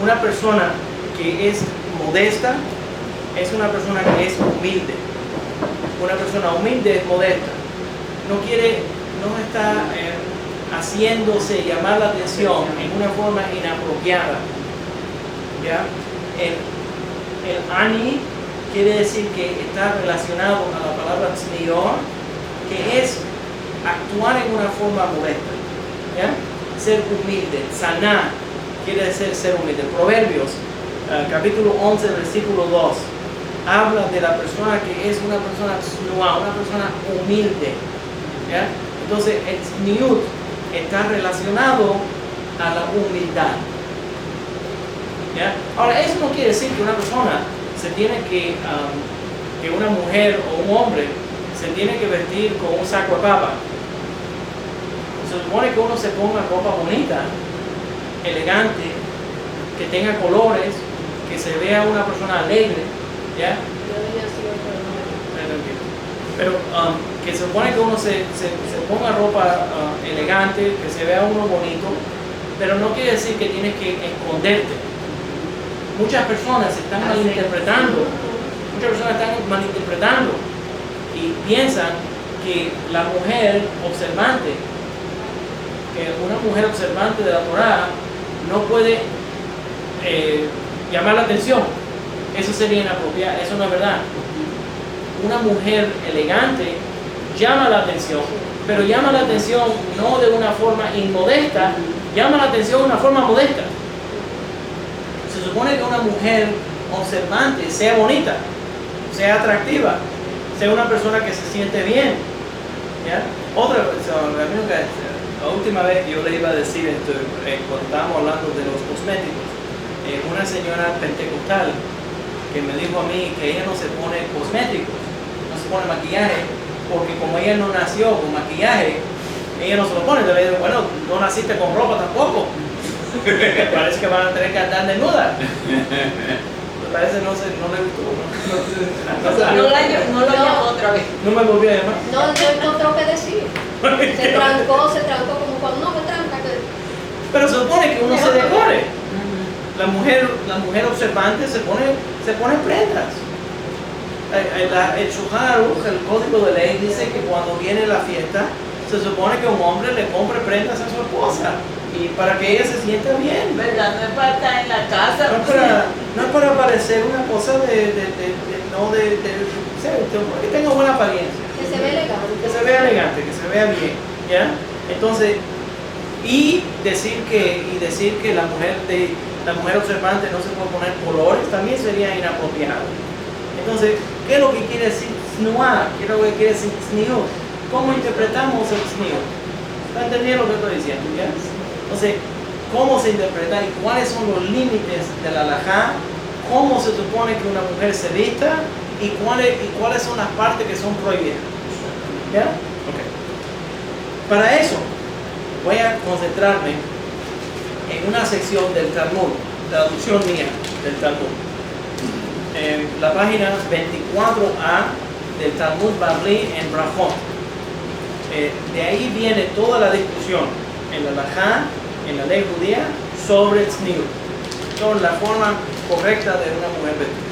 Una persona que es modesta es una persona que es humilde. Una persona humilde es modesta. No está haciéndose llamar la atención en una forma inapropiada. ¿Ya? El ani quiere decir que está relacionado a la palabra tznior, que es actuar en una forma modesta. ¿Ya? Ser humilde. Saná quiere decir ser humilde. Proverbios, capítulo 11, versículo 2, habla de la persona que es una persona tznuá, una persona humilde. ¿Ya? Entonces, el tzniut está relacionado a la humildad. ¿Ya? Ahora, eso no quiere decir que una persona se tiene que una mujer o un hombre se tiene que vestir con un saco de papa. Se supone que uno se ponga ropa bonita, elegante, que tenga colores, que se vea una persona alegre, ¿ya? Pero que se supone que uno se ponga ropa elegante, que se vea uno bonito, pero no quiere decir que tienes que esconderte. Muchas personas están malinterpretando y piensan que la mujer observante, que una mujer observante de la Torá no puede llamar la atención. Eso sería inapropiado, eso no es verdad. Una mujer elegante llama la atención, pero llama la atención no de una forma inmodesta, llama la atención de una forma modesta. Se supone que una mujer observante sea bonita, sea atractiva, sea una persona que se siente bien. ¿Ya? La última vez yo le iba a decir esto, cuando estábamos hablando de los cosméticos, una señora pentecostal que me dijo a mí que ella no se pone cosméticos, no se pone maquillaje, porque como ella no nació con maquillaje, ella no se lo pone. Yo le digo, bueno, no naciste con ropa tampoco. Parece que van a tener que andar desnudas. Parece no le gustó. No lo llamó otra vez. No me volvió a llamar. No encontró qué decir. Se trancó como cuando no se tranca. Pero se supone que uno se decore. La mujer observante se pone prendas. El Shulchan Aruch, el código de ley, dice que cuando viene la fiesta, se supone que un hombre le compre prendas a su esposa y para que ella se sienta bien. ¿Verdad? No es para estar en la casa. No es para parecer una cosa que tenga buena apariencia. Que se ve elegante. Que se vea elegante, que se vea bien. ¿Ya? Entonces, y decir que la mujer observante no se puede poner colores también sería inapropiado. Entonces, ¿qué es lo que quiere decir snua? ¿Qué es lo que quiere decir tzniut? ¿Cómo interpretamos el tzniut? ¿Está entendiendo lo que estoy diciendo? ¿Ya? Entonces, ¿cómo se interpreta y cuáles son los límites de la halajá? ¿Cómo se supone que una mujer se vista? ¿Y cuáles son las partes que son prohibidas? ¿Ya? Ok. Para eso, voy a concentrarme en una sección del Talmud, traducción mía del Talmud. La página 24a del Talmud Bavli en Brajot. De ahí viene toda la discusión en la halajá, en la ley judía, sobre tzniut, sobre la forma correcta de una mujer vestir.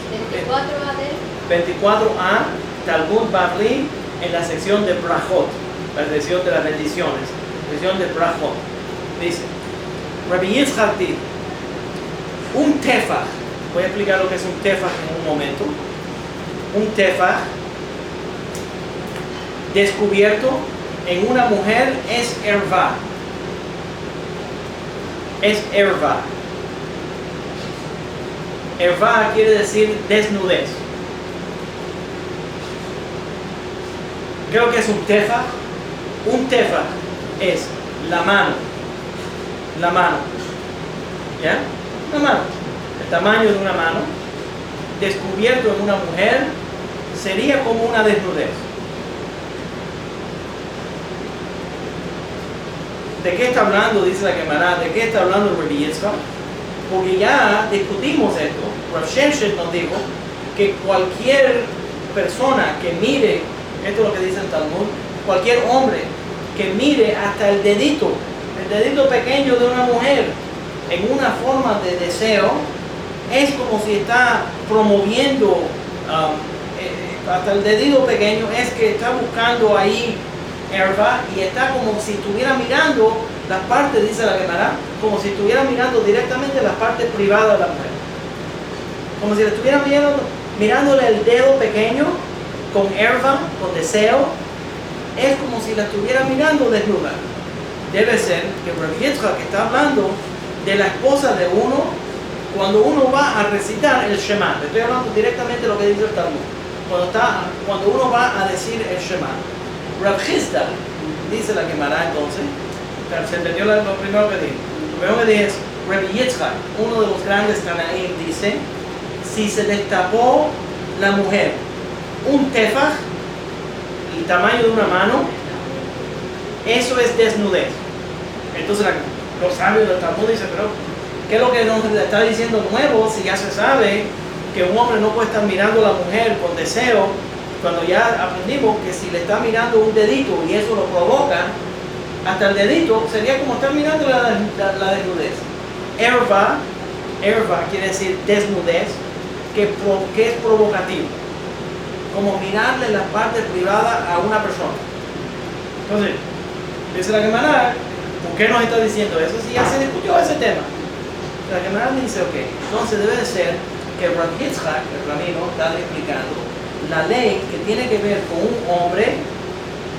24a Talmud Bavli en la sección de Brajot, la sección de las bendiciones. división de brajot. Dice, Rabbi Yitzchak dijo, un tefaj, voy a explicar lo que es un tefaj en un momento. Un tefaj descubierto en una mujer es erva. Es erva. Erva quiere decir desnudez. Creo que es un tefaj. Un tefaj es la mano. La mano. ¿Ya? La mano. El tamaño de una mano. Descubierto en una mujer sería como una desnudez. ¿De qué está hablando? Dice la Gemara. ¿De qué está hablando Rabbi Yitzchak? Porque ya discutimos esto. Rav Sheshet nos dijo que cualquier persona que mire, esto es lo que dice el Talmud, cualquier hombre que mire hasta el dedito pequeño de una mujer en una forma de deseo, es como si está promoviendo hasta el dedito pequeño, es que está buscando ahí erva y está como si estuviera mirando las partes, dice la Gemara, como si estuviera mirando directamente las partes privadas de la mujer. Como si le estuviera mirándole el dedo pequeño con erva, con deseo, es como si la estuviera mirando desnuda. Debe ser que Rabbi Yitzchak está hablando de la esposa de uno cuando uno va a recitar el Shema. Le estoy hablando directamente de lo que dice el Talmud. Cuando uno va a decir el Shema. Rav Chisda, dice la Gemara entonces, se entendió lo primero que dije. Lo primero que dije es, Rabbi Yitzchak, uno de los grandes Tanaim, dice, si se destapó la mujer un tefaj, el tamaño de una mano, eso es desnudez. Entonces los sabios del Talmud dicen, pero ¿qué es lo que nos está diciendo nuevo si ya se sabe que un hombre no puede estar mirando a la mujer con deseo, cuando ya aprendimos que si le está mirando un dedito y eso lo provoca, hasta el dedito sería como estar mirando la desnudez. Erva quiere decir desnudez, que es provocativo, como mirarle la parte privada a una persona. Entonces, dice la Gemara, ¿por qué nos está diciendo eso si ya se discutió ese tema? La Gemara dice, ok, entonces debe de ser que Rav Yitzchak, el rabino, está explicando la ley que tiene que ver con un hombre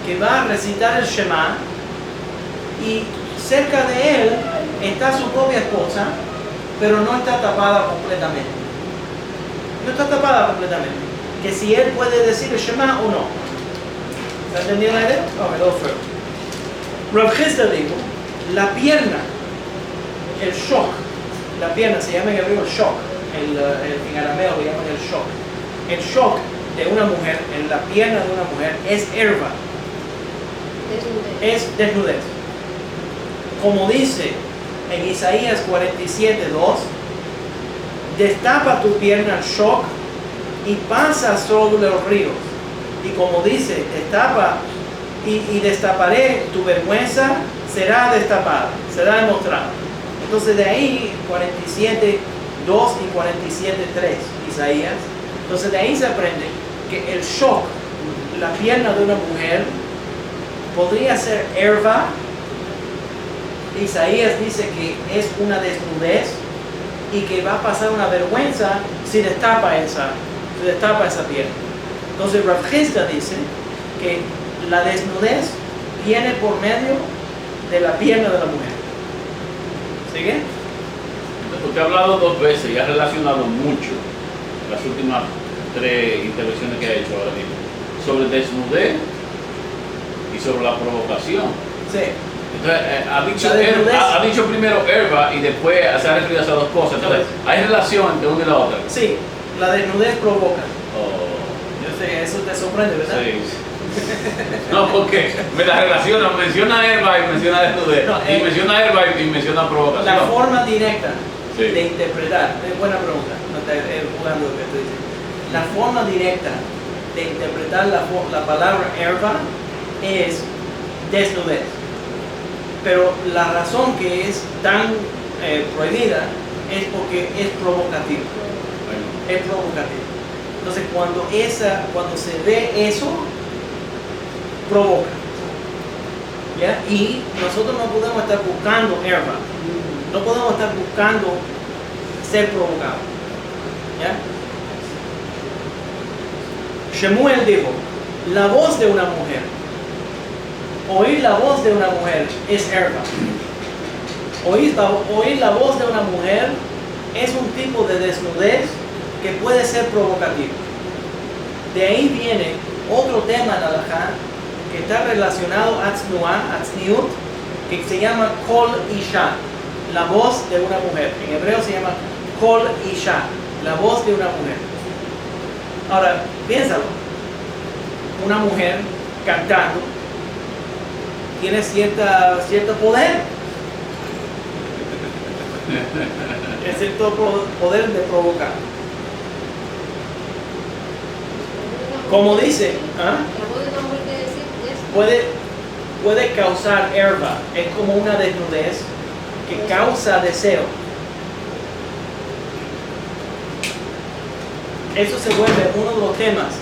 que va a recitar el Shema y cerca de él está su propia esposa, pero no está tapada completamente. No está tapada completamente. Que si él puede decir el Shema o no. ¿Está entendiendo la idea? No, me lo ofrezco. Rav Chisda dijo, la pierna, el shock, la pierna se llama en hebreo el shock, en arameo lo llaman el shock. El shock de una mujer, en la pierna de una mujer, es erva, es desnudez. Como dice en Isaías 47:2, destapa tu pierna al shock y pasa sobre los ríos. Y como dice, destapa y destaparé tu vergüenza, será destapada, será demostrada. Entonces de ahí 47:2 y 47:3 Isaías. Entonces de ahí se aprende que el shock, la pierna de una mujer, podría ser erva. Isaías dice que es una desnudez y que va a pasar una vergüenza si destapa esa pierna. Entonces Rav Chisda dice que la desnudez viene por medio de la pierna de la mujer. ¿Sigue? Usted ha hablado dos veces y ha relacionado mucho las últimas 3 intervenciones que ha hecho ahora mismo sobre desnudez y sobre la provocación. Sí. Entonces, ha dicho primero erva y después se ha referido a esas dos cosas. Entonces, ¿hay relación entre una y la otra? Sí, la desnudez provoca. Oh. Yo sé, eso te sorprende, ¿verdad? Sí. No, porque me la relaciona, menciona erva y menciona desnudez. No, y menciona erva y menciona provocación. La forma directa Sí. de interpretar, es buena pregunta, no estoy jugando lo que estoy diciendo. La forma directa de interpretar la palabra erva es desnudez. Pero la razón que es tan prohibida es porque es provocativo. Bueno. Es provocativo. Entonces cuando se ve eso, provoca. ¿ya? Y nosotros no podemos estar buscando erva. No podemos estar buscando ser provocados. ¿Ya? Shemuel dijo, la voz de una mujer, oír la voz de una mujer es erva. Oír la voz de una mujer es un tipo de desnudez que puede ser provocativo. De ahí viene otro tema en la halajá que está relacionado a tzniut, que se llama kol isha, la voz de una mujer. En hebreo se llama kol isha, la voz de una mujer. Ahora, piénsalo, una mujer cantando tiene cierto poder, es cierto poder de provocar. Como dice, ¿ah? puede causar erva, es como una desnudez que causa deseo. Eso se vuelve uno de los temas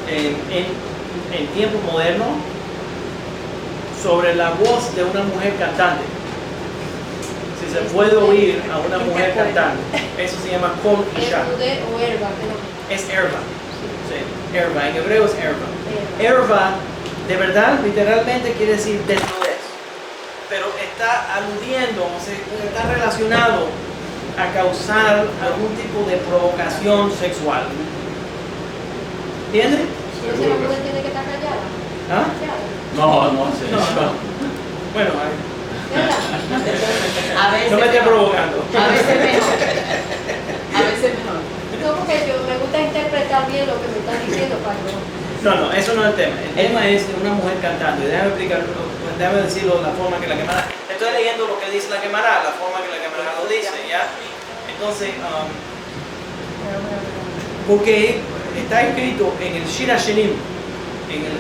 en tiempo moderno sobre la voz de una mujer cantante. Si se puede oír a una mujer cantando, eso se llama kol isha. Es erva. Sí, erva, en hebreo es erva. Erva, de verdad, literalmente quiere decir desnudez, pero está aludiendo, o sea, está relacionado a causar algún tipo de provocación sexual. ¿Entiendes? Entonces la mujer tiene que estar callada. ¿Ah? No. Bueno, A veces no me esté mejor. provocando. A veces mejor. A veces mejor. No, porque me gusta interpretar bien lo que me están diciendo para No, eso no es el tema. El tema es de una mujer cantando. Y déjame decirlo de la forma que la Gemara. Estoy leyendo lo que dice la Gemara, la forma que la Gemara lo dice, ¿ya? Entonces, porque está escrito en el Shir HaShirim, en el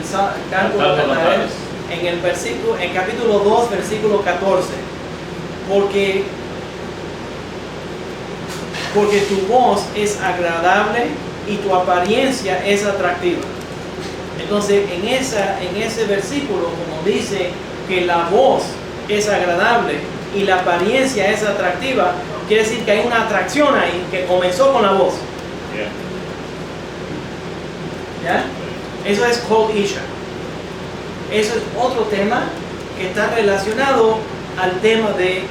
Canto de los Cantares, en capítulo 2, versículo 14, porque tu voz es agradable y tu apariencia es atractiva. Entonces, en ese versículo, como dice que la voz es agradable y la apariencia es atractiva, quiere decir que hay una atracción ahí que comenzó con la voz. ¿Ya? Eso es kol isha. Eso es otro tema que está relacionado al tema de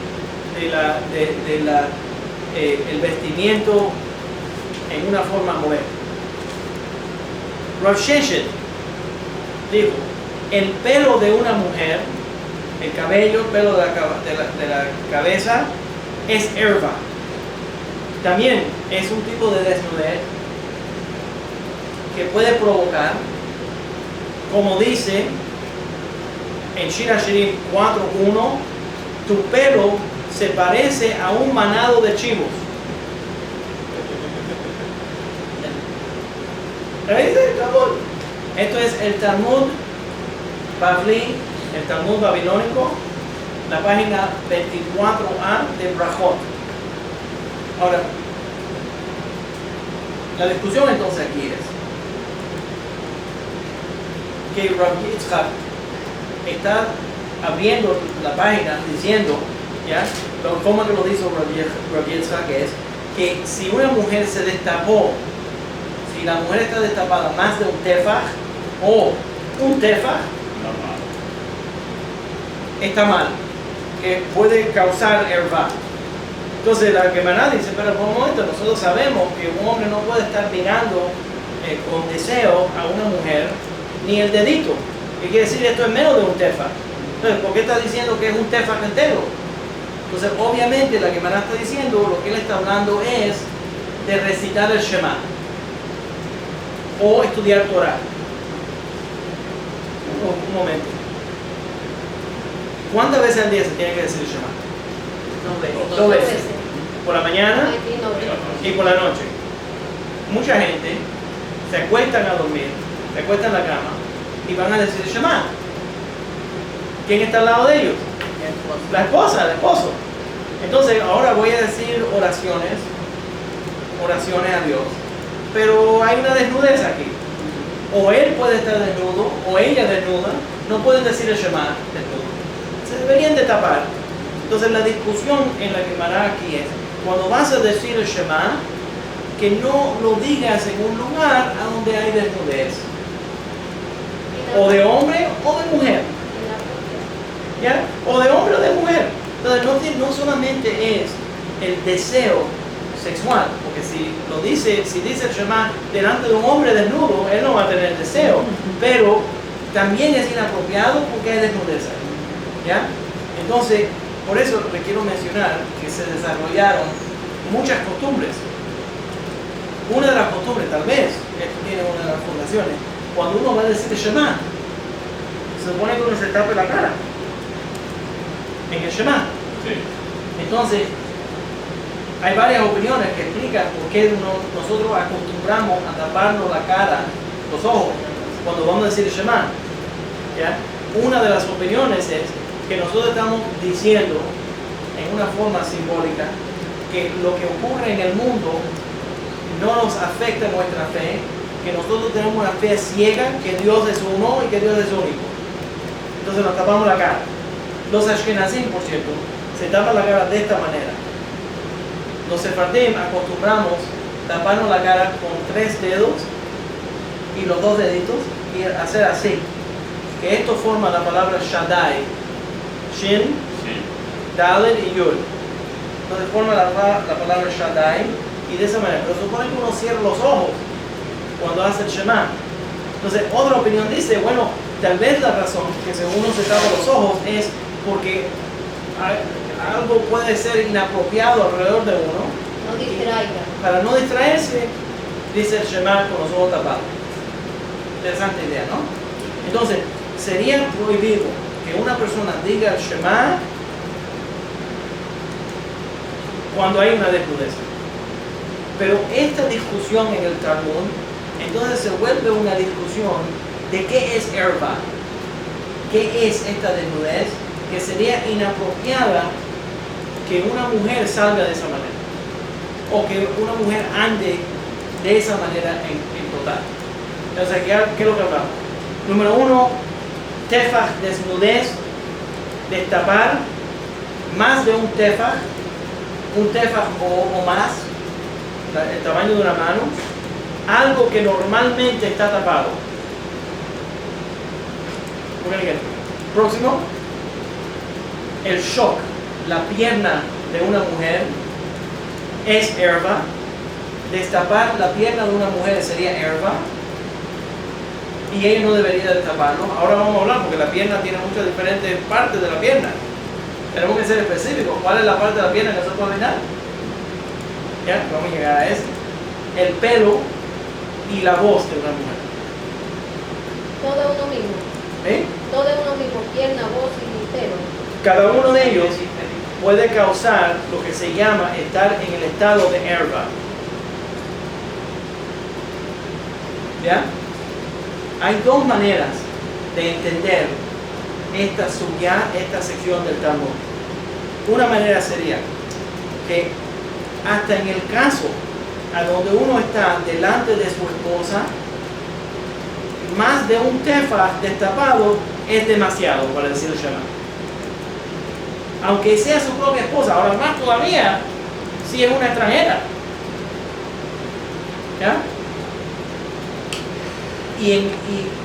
el vestimiento en una forma moderna. Rav Sheshet dijo, el pelo de una mujer, el cabello, el pelo de la cabeza, es erva. También es un tipo de desnudez que puede provocar, como dice en Shir HaShirim 4.1, tu pelo se parece a un manado de chivos. Esto es el Talmud Bavli, el Talmud babilónico, la página 24a de Brajot. Ahora, la discusión entonces aquí es que Rav Yitzchak está abriendo la página diciendo, ¿ya? La forma que lo dice Rav Yitzchak es que si una mujer se destapó, si la mujer está destapada más de un tefaj o un tefaj, está mal, que puede causar erva. Entonces la Gemara dice, pero por un momento nosotros sabemos que un hombre no puede estar mirando con deseo a una mujer ni el dedito. ¿Qué quiere decir? Esto es menos de un tefaj. Entonces, ¿por qué está diciendo que es un tefaj entero? Entonces, obviamente la Gemara está diciendo, lo que él está hablando es de recitar el Shema o estudiar Torah. Un momento. ¿Cuántas veces al día se tiene que decir el Shema? Dos veces. Por la mañana y por la noche. Mucha gente se acuestan a dormir, se acuestan en la cama y van a decir el Shema. ¿Quién está al lado de ellos? La esposa, el esposo. Entonces ahora voy a decir oraciones a Dios, pero hay una desnudez aquí. O él puede estar desnudo o ella desnuda, no pueden decir el Shema desnudo. se deberían de tapar. Entonces la discusión en la que Mará aquí es, cuando vas a decir el Shema, que no lo digas en un lugar a donde hay desnudez, o de hombre o de mujer, ¿ya? O de hombre o de mujer. Entonces no solamente es el deseo sexual, porque si dice el Shema delante de un hombre desnudo, él no va a tener deseo, pero también es inapropiado porque hay desnudez ahí, ¿ya? Entonces, por eso le quiero mencionar que se desarrollaron muchas costumbres. Una de las costumbres, tal vez, esto tiene una de las fundaciones, cuando uno va a decir Shema, se supone que uno se tape la cara en el Shema. Sí. Entonces, hay varias opiniones que explican por qué nosotros acostumbramos a taparnos la cara, los ojos, cuando vamos a decir Shema, ¿ya? Una de las opiniones es que nosotros estamos diciendo, en una forma simbólica, que lo que ocurre en el mundo no nos afecta nuestra fe, que nosotros tenemos una fe ciega, que Dios es uno y que Dios es único. Entonces nos tapamos la cara. Los Ashkenazim, por cierto, se tapan la cara de esta manera. Los Sefardim acostumbramos taparnos la cara con 3 dedos y los 2 deditos y hacer así. Que esto forma la palabra Shaddai. Shin, Sí. Dalet y Yud. Entonces forma la palabra Shaddai y de esa manera. Pero supone que uno cierra los ojos cuando hace el Shema. Entonces otra opinión dice, bueno, tal vez la razón que según uno se tapa los ojos es porque algo puede ser inapropiado alrededor de uno. No distraiga. Para no distraerse, dice el Shema con los ojos tapados. Interesante idea, ¿no? Entonces, sería prohibido que una persona diga el Shema cuando hay una desnudez. Pero esta discusión en el Talmud, entonces se vuelve una discusión de qué es erva, qué es esta desnudez, que sería inapropiada que una mujer salga de esa manera, o que una mujer ande de esa manera en total. Entonces, ¿qué es lo que hablamos? Número 1, tefaj, desnudez, destapar, más de un tefaj o más, el tamaño de una mano, algo que normalmente está tapado. Próximo, el shock, la pierna de una mujer es erva. Destapar la pierna de una mujer sería erva y ella no debería destaparlo. Ahora vamos a hablar porque la pierna tiene muchas diferentes partes de la pierna. Tenemos que ser específicos. ¿Cuál es la parte de la pierna que se puede mirar? Ya, vamos a llegar a eso. El pelo y la voz de una mujer. Todo es uno mismo. ¿Eh? Todo es uno mismo. Pierna, voz y pelo. Cada uno de ellos puede causar lo que se llama estar en el estado de erva. ¿Ya? Hay 2 maneras de entender esta sección del Talmud. Una manera sería que hasta en el caso a donde uno está delante de su esposa, más de un tefaj destapado es demasiado para decir el Shema. Aunque sea su propia esposa, ahora más todavía si es una extranjera. ¿Ya? Y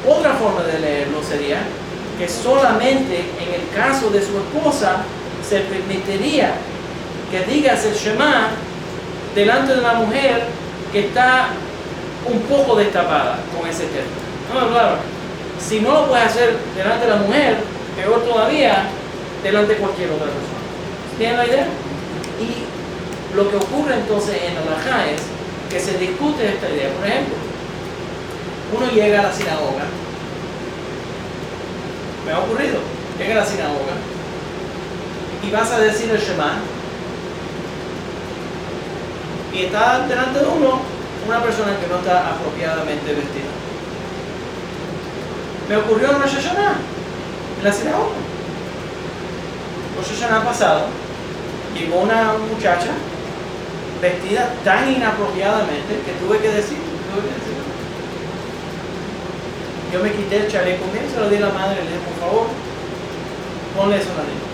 otra forma de leerlo sería que solamente en el caso de su esposa se permitiría que digas el Shema delante de una mujer que está un poco destapada con ese tema. No, claro, si no lo puedes hacer delante de la mujer, peor todavía delante de cualquier otra persona. ¿Tienen la idea? Y lo que ocurre entonces en la halajá es que se discute esta idea. Por ejemplo, uno llega a la sinagoga, me ha ocurrido, llega a la sinagoga y vas a decir el Shema y está delante de uno una persona que no está apropiadamente vestida. Me ocurrió en Rosh Hashanah, en la sinagoga. Rosh Hashanah pasado, llegó una muchacha vestida tan inapropiadamente que tuve que decir. Yo me quité el chaleco mío, se lo di a la madre y le dije, por favor, Ponle eso en la lista.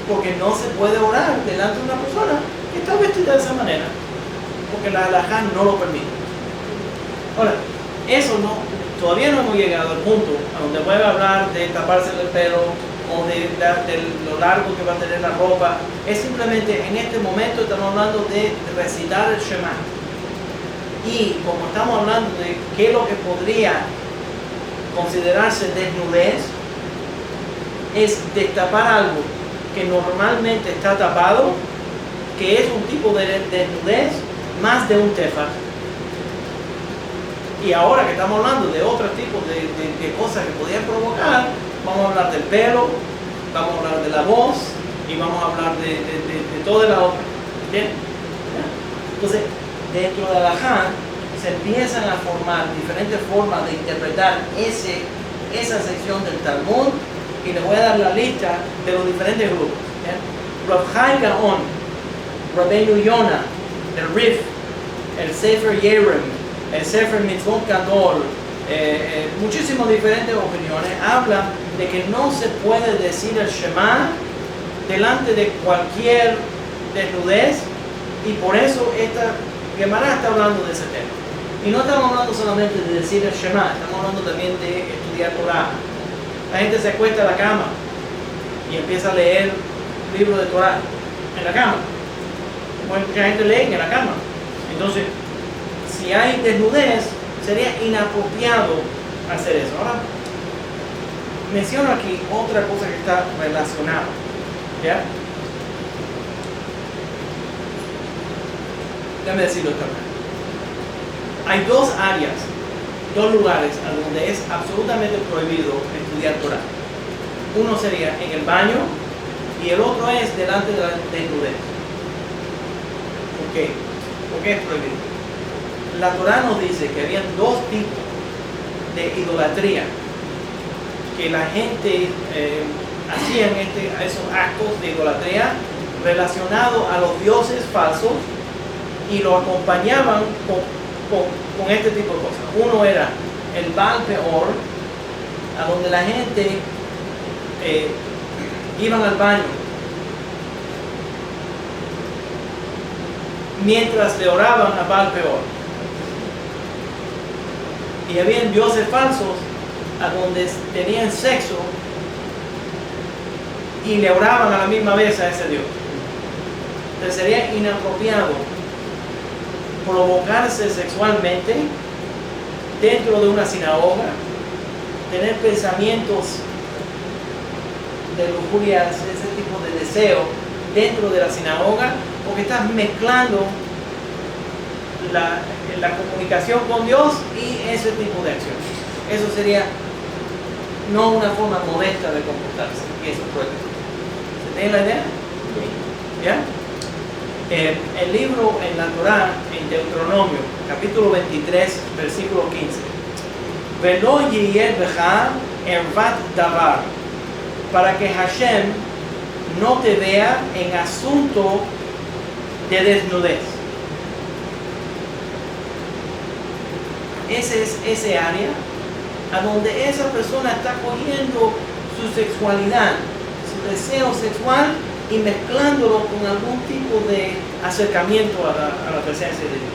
Porque no se puede orar delante de una persona que está vestida de esa manera. Porque la halajá no lo permite. Ahora, eso no, todavía no hemos llegado al punto a donde puede hablar de taparse el pelo o de lo largo que va a tener la ropa. Es simplemente en este momento estamos hablando de recitar el Shema. Y como estamos hablando de qué es lo que podría considerarse desnudez, es destapar algo que normalmente está tapado, que es un tipo de desnudez más de un tefaj. Y ahora que estamos hablando de otros tipos de cosas que podían provocar, vamos a hablar del pelo, vamos a hablar de la voz y vamos a hablar de toda la otra. ¿Bien? Entonces, dentro de la halajá se empiezan a formar diferentes formas de interpretar esa sección del Talmud, y les voy a dar la lista de los diferentes grupos. Rav Chaim Gaon, Rabbeinu Yonah, el Rif, el Sefer Yerem, el Sefer Mitzvot Gadol, muchísimas diferentes opiniones hablan de que no se puede decir el Shema delante de cualquier desnudez, y por eso esta Gemara está hablando de ese tema. Y no estamos hablando solamente de decir el Shema, estamos hablando también de estudiar Torah. La gente se acuesta a la cama y empieza a leer libros de Torah en la cama. Mucha gente lee en la cama. Entonces, si hay desnudez, sería inapropiado hacer eso. Ahora, menciono aquí otra cosa que está relacionada. ¿Ya? Déjame decirlo esta vez. Hay dos áreas, dos lugares a donde es absolutamente prohibido estudiar Torah. Uno sería en el baño y el otro es delante de la desnudez. ¿Por qué? ¿Por qué es prohibido? La Torah nos dice que había dos tipos de idolatría que la gente hacían esos actos de idolatría relacionados a los dioses falsos, y lo acompañaban con este tipo de cosas. Uno era el Baal Peor, a donde la gente iban al baño mientras le oraban a Baal Peor. Y habían dioses falsos a donde tenían sexo y le oraban a la misma vez a ese dios. Entonces sería inapropiado provocarse sexualmente dentro de una sinagoga, tener pensamientos de lujuria, ese tipo de deseo dentro de la sinagoga, porque estás mezclando la comunicación con Dios y ese tipo de acciones. Eso sería no una forma modesta de comportarse, y eso es prohibido. ¿Se tiene la idea? ¿Ya? El libro en la Torah, en Deuteronomio, capítulo 23, versículo 15. Velo yiyeh becha ervat davar, para que Hashem no te vea en asunto de desnudez. Ese es ese área a donde esa persona está cogiendo su sexualidad, su deseo sexual, y mezclándolo con algún tipo de acercamiento a la presencia de Dios.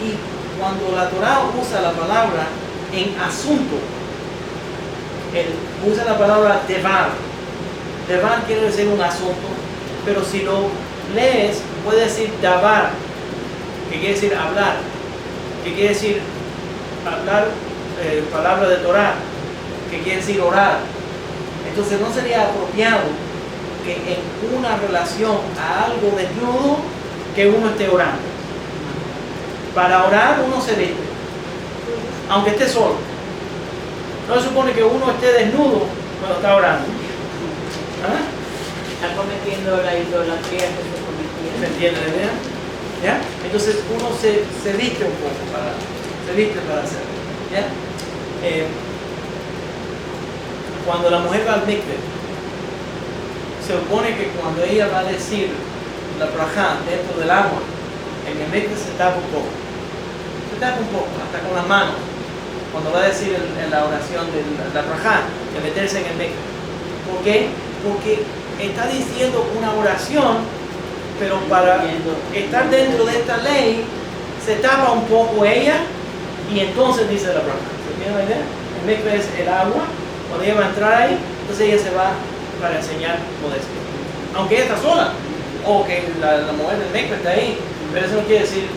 Y cuando la Torah usa la palabra en asunto, usa la palabra devar. Devar quiere decir un asunto, pero si lo lees, puede decir davar, que quiere decir hablar, que quiere decir hablar palabra de Torah, que quiere decir orar. Entonces no sería apropiado que en una relación a algo desnudo, que uno esté orando. Para orar uno se viste, aunque esté solo. No se supone que uno esté desnudo cuando está orando. ¿Ah? Está cometiendo la idolatría que se cometía. ¿Se entiende la idea? ¿Ya? Entonces uno se viste un poco para hacerlo. ¿Ya? Cuando la mujer va al mikveh, se supone que cuando ella va a decir la brajá dentro del agua, en el mikveh se tapa un poco, hasta con las manos, cuando va a decir en la oración de la brajá, de meterse en el mikveh. ¿Por qué? Porque está diciendo una oración, pero para estar dentro de esta ley, se tapa un poco ella y entonces dice la braja. ¿Se tiene la idea? El mikveh es el agua, cuando ella va a entrar ahí, entonces ella se va para enseñar modestia. Aunque ella está sola, o que la mujer del mikveh está ahí, pero eso no quiere decir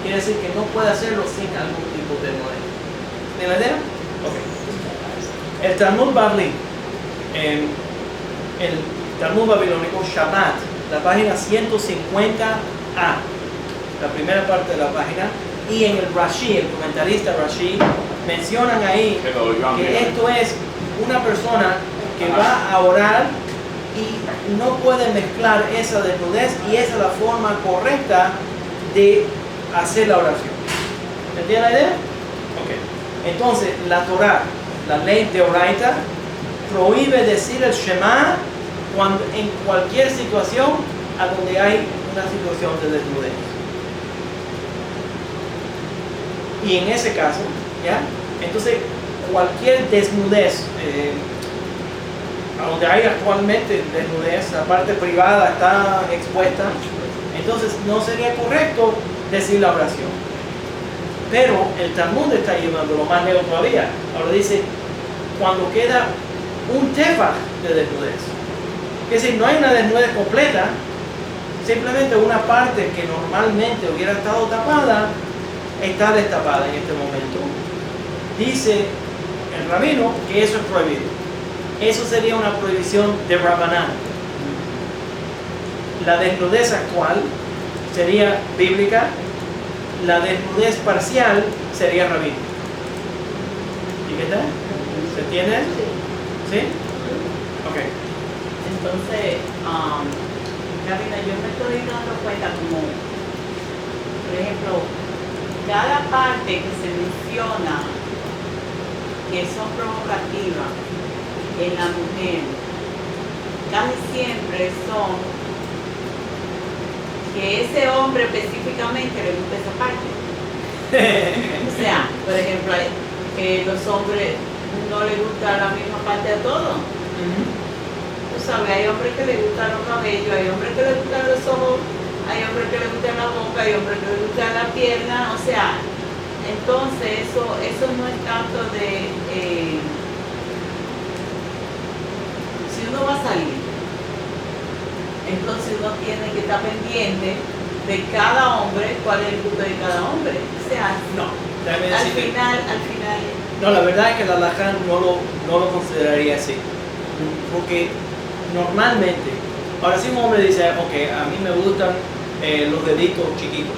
que no puede hacerlo sin algún tipo de modestia. ¿Tiene la idea? Ok. El Talmud Bavli, el Talmud babilónico Shabbat, la página 150a, la primera parte de la página, y en el Rashi, el comentarista Rashi, mencionan ahí que esto es una persona que va a orar y no puede mezclar esa desnudez, y esa es la forma correcta de hacer la oración. ¿Entienden la idea? Ok. Entonces, la Torah, la ley de Oraita, prohíbe decir el Shema en cualquier situación a donde hay una situación de desnudez. Y en ese caso, ¿ya? Entonces, cualquier desnudez, a donde hay actualmente desnudez, la parte privada está expuesta, entonces no sería correcto decir la oración. Pero el Talmud está llevándolo más lejos todavía. Ahora dice, cuando queda un tefaj de desnudez, es decir, no hay una desnudez completa, simplemente una parte que normalmente hubiera estado tapada, está destapada en este momento. Dice el rabino que eso es prohibido. Eso sería una prohibición de Rabanán. La desnudez actual sería bíblica, la desnudez parcial sería rabínica. ¿Y qué tal? ¿Se entiende? ¿Sí? Ok. Entonces, Karina, yo me estoy dando cuenta como, por ejemplo, cada parte que se menciona que son provocativas en la mujer, casi siempre son que ese hombre específicamente le gusta esa parte. O sea, por ejemplo, que los hombres no les gusta la misma parte a todos. Tú sabes, hay hombres que les gustan los cabellos, hay hombres que les gustan los ojos, hay hombres que les gustan la boca, hay hombres que les gustan la pierna, o sea, entonces eso no es tanto de si uno va a salir, entonces uno tiene que estar pendiente de cada hombre, cuál es el gusto de cada hombre. O sea, No, al final. no, la verdad es que la halajá no lo consideraría así. Porque normalmente, ahora si un hombre dice, ok, a mí me gustan los deditos chiquitos.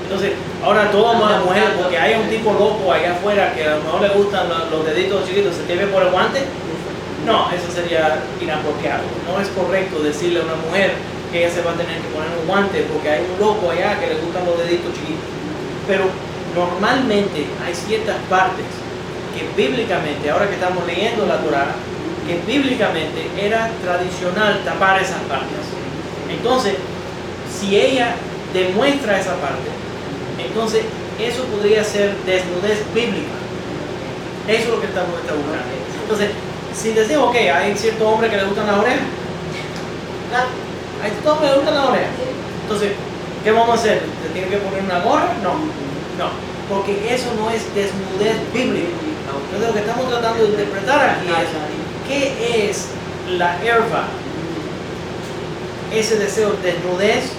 Entonces, ahora todo más mujer, porque hay un tipo loco allá afuera que a lo mejor le gustan los deditos chiquitos, ¿se te ve por el guante? No, eso sería inapropiado. No es correcto decirle a una mujer que ella se va a tener que poner un guante porque hay un loco allá que le gustan los deditos chiquitos. Pero normalmente hay ciertas partes que bíblicamente, ahora que estamos leyendo la Torah, que bíblicamente era tradicional tapar esas partes. Entonces, si ella demuestra esa parte, entonces eso podría ser desnudez bíblica. Eso es lo que estamos buscando. Entonces, si decimos, ok, hay cierto hombre que le gustan las orejas, hay cierto hombre que le gustan las orejas, entonces, ¿qué vamos a hacer? ¿Te tiene que poner una gorra? No, porque eso no es desnudez bíblica. Entonces, lo que estamos tratando de interpretar aquí es, ¿qué es la erva? Ese deseo de desnudez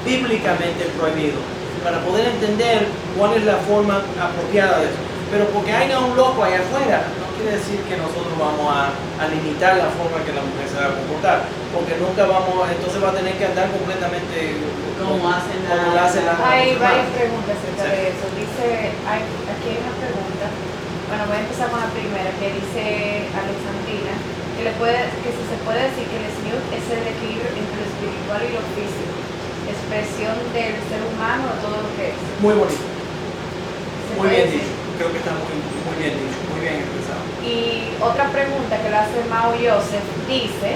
bíblicamente prohibido, para poder entender cuál es la forma apropiada de eso. Pero porque haya un loco allá afuera, no quiere decir que nosotros vamos a limitar la forma que la mujer se va a comportar, porque nunca entonces va a tener que andar completamente como hacen la Hay varias preguntas acerca de eso. Aquí hay una pregunta. Bueno, voy a empezar con la primera, que dice Alexandrina, que si se puede decir que el SNIUT es el equilibrio entre lo espiritual y lo físico, expresión del ser humano o todo lo que es. Muy bonito. Muy bien decir? dicho. Creo que está muy bien dicho, muy bien expresado. Y otra pregunta que le hace Mao Joseph dice,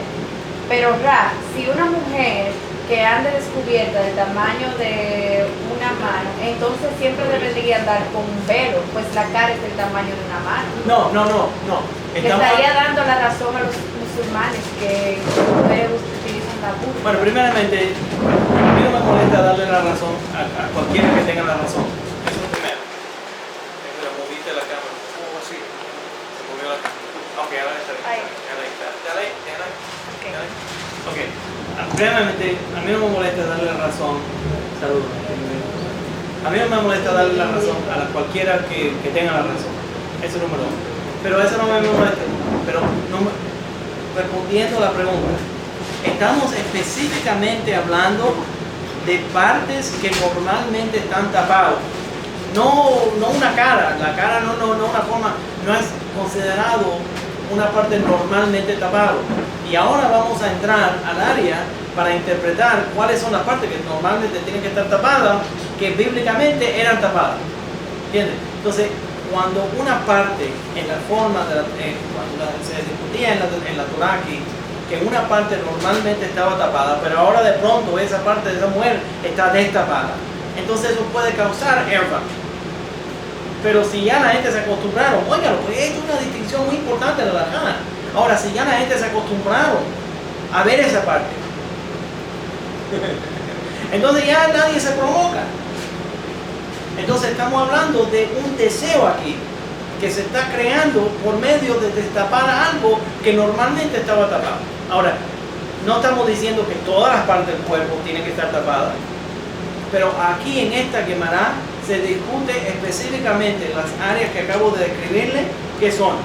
pero Ra, si una mujer que ande descubierta del tamaño de una mano, entonces siempre debería andar con un velo, pues la cara es del tamaño de una mano. No. Le estaría dando la razón a los musulmanes que mujeres utilizan la burka. Bueno, primeramente, a mí no me molesta darle la razón a cualquiera que tenga la razón. Eso es lo primero. Mira, moviste la cámara. Oh, sí. Se movió la cámara. Ok, ahora está bien. Ahí. Ahí está. Dale, dale. Ok. Dale. Ok. Primeramente, a mí no me molesta darle la razón. Saludos. A mí no me molesta darle la razón a cualquiera que tenga la razón. Eso es número uno. Pero eso no me molesta. Pero respondiendo a la pregunta, estamos específicamente hablando de partes que normalmente están tapadas. No una cara. La cara no una forma, no es considerado una parte normalmente tapada. Y ahora vamos a entrar al área para interpretar cuáles son las partes que normalmente tienen que estar tapadas, que bíblicamente eran tapadas. ¿Entiendes? Entonces, cuando una parte, en la forma de cuando se discutía en la Torá aquí, que una parte normalmente estaba tapada, pero ahora de pronto esa parte de esa mujer está destapada. Entonces eso puede causar erva. Pero si ya la gente se acostumbraron, óigalo, pues es una distinción muy importante de la Jana. Ahora, si ya la gente se acostumbraron a ver esa parte, entonces ya nadie se provoca. Entonces estamos hablando de un deseo aquí que se está creando por medio de destapar algo que normalmente estaba tapado. Ahora, no estamos diciendo que todas las partes del cuerpo tienen que estar tapadas, pero aquí en esta Gemara se discute específicamente las áreas que acabo de describirle, que son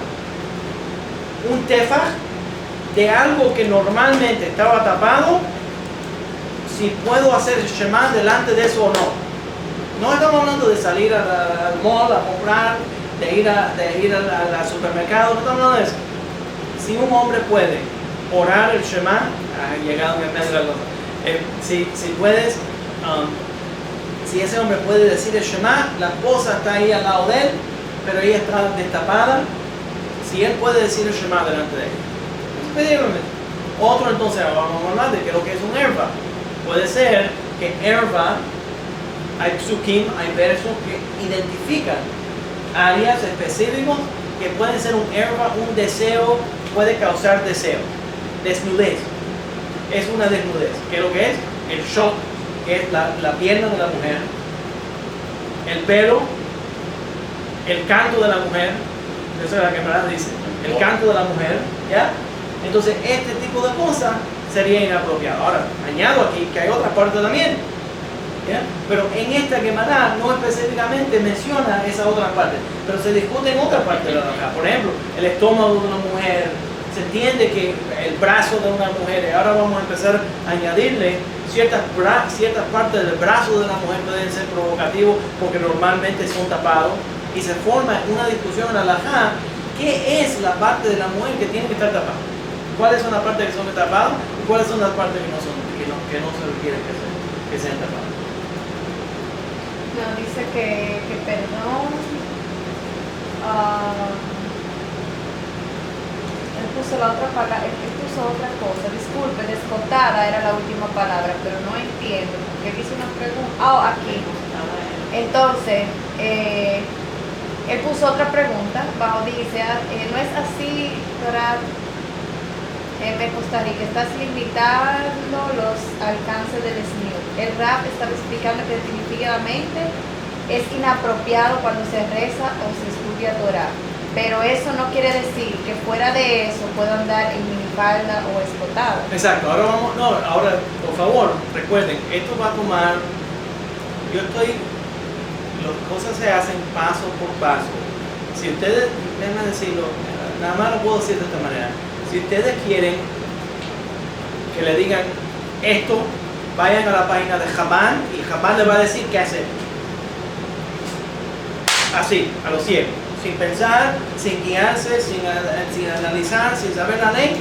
un tefaj de algo que normalmente estaba tapado, si puedo hacer Shema delante de eso o no. No estamos hablando de salir al mall a comprar, de ir al supermercado, no estamos hablando de eso. Si un hombre puede orar el Shema, llegado en el medio de la cosa, si puedes, si ese hombre puede decir el Shema, la esposa está ahí al lado de él, pero ella está destapada, si él puede decir el Shema delante de ella. Otro entonces, vamos a hablar de que lo que es un erva. Puede ser que erva, hay psukim, hay versos que identifican áreas específicos que pueden ser un erva, un deseo, puede causar deseo. Desnudez. Es una desnudez. ¿Qué es lo que es? El shot, que es la pierna de la mujer, el pelo, el canto de la mujer, eso es la que me dice, el canto de la mujer, ¿ya? Entonces este tipo de cosas sería inapropiado. Ahora, añado aquí que hay otra parte también, ¿ya? Pero en esta Gemara no específicamente menciona esa otra parte, pero se discute en otra parte de la Gemara. Por ejemplo, el estómago de una mujer, se entiende que el brazo de una mujer, y ahora vamos a empezar a añadirle ciertas partes del brazo de la mujer pueden ser provocativos porque normalmente son tapados, y se forma una discusión en la halajá, ¿qué es la parte de la mujer que tiene que estar tapada? ¿Cuáles son las partes que son tapadas y cuáles son las partes que no se requieren que sean tapadas? No, dice que perdón. Él puso la otra palabra, él puso otra cosa. Disculpe, descotada era la última palabra, pero no entiendo. Porque él hizo una pregunta. Aquí. Entonces, él puso otra pregunta. Bajo dice, no es así, Torah. En Costa Rica estás limitando los alcances del SNIU. El rap está explicando que definitivamente es inapropiado cuando se reza o se estudia Torah. Pero eso no quiere decir que fuera de eso puedo andar en minifalda o escotado. Exacto, ahora por favor, recuerden, esto va a tomar, las cosas se hacen paso por paso. Si ustedes, déjenme decirlo, nada más lo puedo decir de esta manera. Si ustedes quieren que le digan esto, vayan a la página de Jabán y Jabán les va a decir qué hacer. Así, a lo ciego, sin pensar, sin guiarse, sin analizar, sin saber la ley.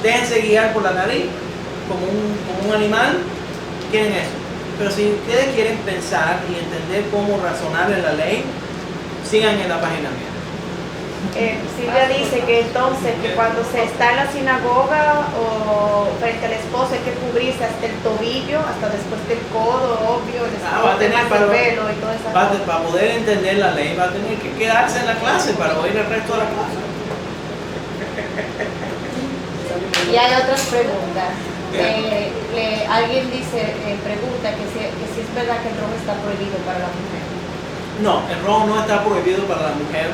Déjense guiar por la nariz, como un animal. Quieren eso. Pero si ustedes quieren pensar y entender cómo razonar en la ley, sigan en la página mía. Silvia dice que entonces que cuando se está en la sinagoga o frente al esposo hay que cubrirse hasta el tobillo, hasta después del codo, obvio, va a tener el pelo y toda esa cosa. Para poder entender la ley va a tener que quedarse en la clase para oír el resto de la clase. Y hay otras preguntas. Alguien pregunta que si es verdad que el rojo está prohibido para la mujer. No, el rojo no está prohibido para la mujer.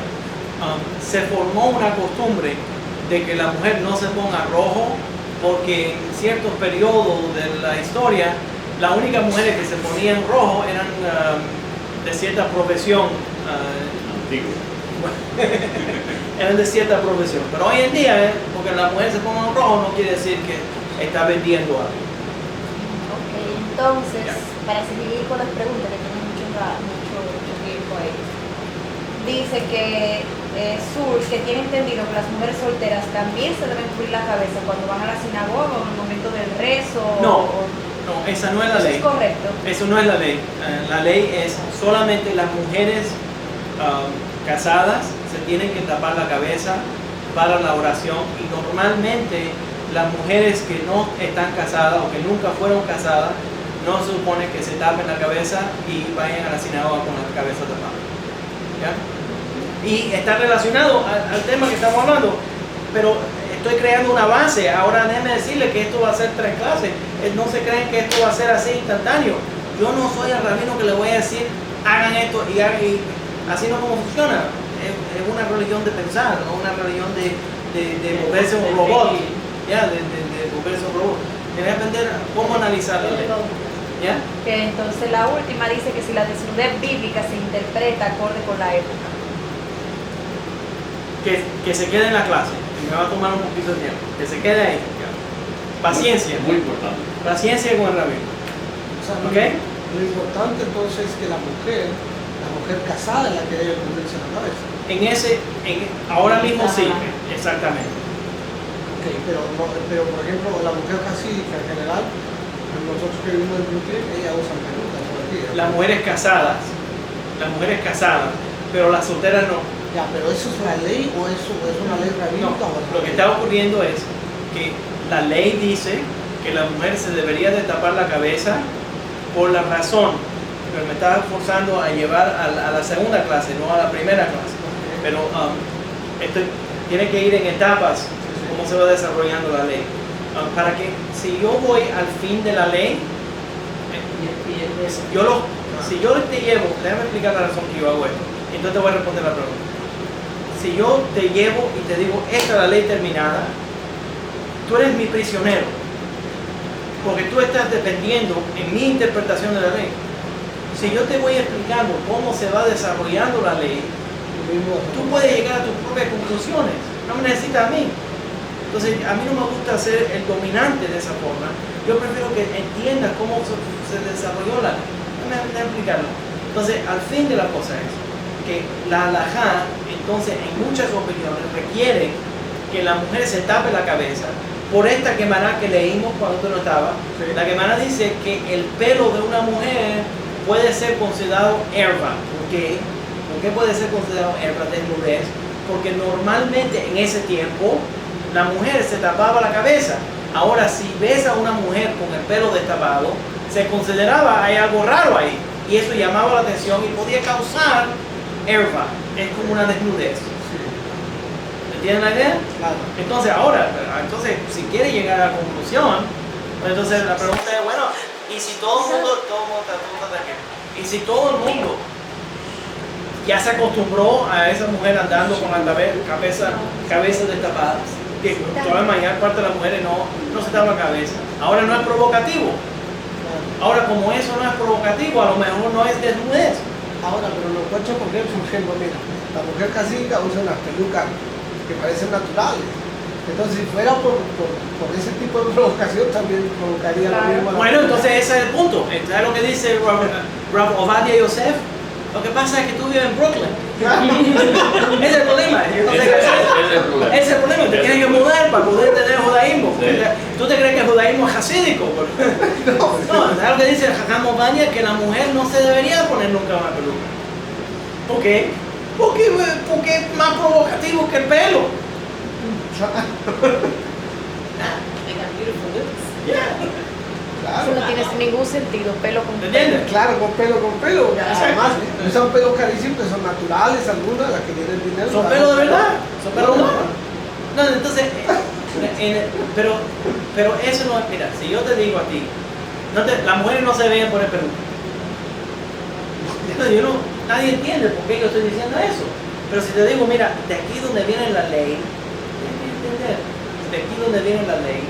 Se formó una costumbre de que la mujer no se ponga rojo porque en ciertos periodos de la historia las únicas mujeres que se ponían rojo eran de cierta profesión. Eran de cierta profesión. Pero hoy en día, porque la mujer se ponga rojo no quiere decir que está vendiendo algo. Ok, entonces, para seguir con las preguntas, que tengo mucho tiempo ahí. Dice que Sur, que tiene entendido que las mujeres solteras también se deben cubrir la cabeza cuando van a la sinagoga o en el momento del rezo. No, esa no es la ley. ¿Eso es correcto? Eso no es la ley. La ley es solamente las mujeres casadas se tienen que tapar la cabeza para la oración y normalmente las mujeres que no están casadas o que nunca fueron casadas no se supone que se tapen la cabeza y vayan a la sinagoga con la cabeza tapada. ¿Ya? Y está relacionado al tema que estamos hablando, pero estoy creando una base. Ahora déjeme decirle que esto va a ser 3 clases. No se creen que esto va a ser así instantáneo. Yo no soy el rabino que le voy a decir hagan esto y así no como funciona. Es una religión de pensar, no una religión de volverse un robot. ¿Ya? De volverse un robot. Debe aprender cómo analizar la ley. ¿Ya? Que entonces la última dice que si la desnudez bíblica se interpreta acorde con la época. Que se quede en la clase. Me va a tomar un poquito de tiempo. Que se quede ahí. Paciencia. Muy importante. Paciencia con el rabino. O sea, ¿Ok? Lo importante entonces es que la mujer casada es la que debe cubrirse la cabeza. Ahora mismo sí, exactamente. Ok, pero por ejemplo, la mujer casídica en general, nosotros que vivimos en Brooklyn, ella usa pelucas por aquí. Las mujeres casadas, pero las solteras no. Ya, pero ¿eso es la ley o eso es una ley rabínica? No, lo que está ocurriendo es que la ley dice que la mujer se debería de tapar la cabeza por la razón, pero me está forzando a llevar a la segunda clase, no a la primera clase. Pero esto tiene que ir en etapas, cómo se va desarrollando la ley. Para que si yo voy al fin de la ley, si yo te llevo, déjame explicar la razón que yo hago esto, entonces te voy a responder la pregunta. Si yo te llevo y te digo, esta es la ley terminada, tú eres mi prisionero, porque tú estás dependiendo en mi interpretación de la ley. Si yo te voy explicando cómo se va desarrollando la ley, tú puedes llegar a tus propias conclusiones, no me necesitas a mí. Entonces, a mí no me gusta ser el dominante de esa forma, yo prefiero que entiendas cómo se desarrolló la ley. Déjame explicarlo. Entonces, al fin de la cosa es que la halajá, entonces, en muchas opiniones, requiere que la mujer se tape la cabeza por esta quemará que leímos cuando tú no estabas. Sí. La quemará dice que el pelo de una mujer puede ser considerado erva. ¿Por qué? ¿Por qué puede ser considerado erva, desnudez? Porque normalmente en ese tiempo la mujer se tapaba la cabeza. Ahora, si ves a una mujer con el pelo destapado, se consideraba hay algo raro ahí. Y eso llamaba la atención y podía causar erva. Es como una desnudez. ¿Entienden la idea? Claro. Entonces, si quiere llegar a la conclusión, pues entonces la pregunta es, bueno, ¿y si todo el mundo y si todo el mundo ya se acostumbró a esa mujer andando con la cabeza destapadas? Que todavía la mayor parte de las mujeres no se tapa la cabeza. Ahora no es provocativo. Ahora, como eso no es provocativo, a lo mejor no es desnudez. Ahora, pero lo cuento porque, por ejemplo, mira, la mujer casídica usa unas pelucas que parecen naturales. Entonces, si fuera por ese tipo de provocación, también provocaría lo mismo. Bueno, entonces ese es el punto. ¿Sabes lo que dice Rav Ovadia Yosef? Lo que pasa es que tú vives en Brooklyn. Ese es el problema. Ese es el problema. Te tienes que mudar para poder tener judaísmo. Sí. ¿Tú te crees que el judaísmo es hasídico? No, ¿sabes lo que dice el Jajam Ovadia? Que la mujer no se debería poner nunca una peluca. ¿Por qué? Porque es más provocativo que el pelo. Eso no tiene ningún sentido, pelo con pelo. ¿Entiendes? Claro, con pelo. Además, usan pelos carísimos, que son naturales, algunas, las que tienen dinero. Son pelos de verdad. Son pelos humanos. No, entonces, pero eso no es, mira, si yo te digo a ti, las mujeres no se ven por el peluca. Nadie entiende por qué yo estoy diciendo eso. Pero si te digo, mira, de aquí donde viene la ley, tienes que entender, de aquí donde viene la ley,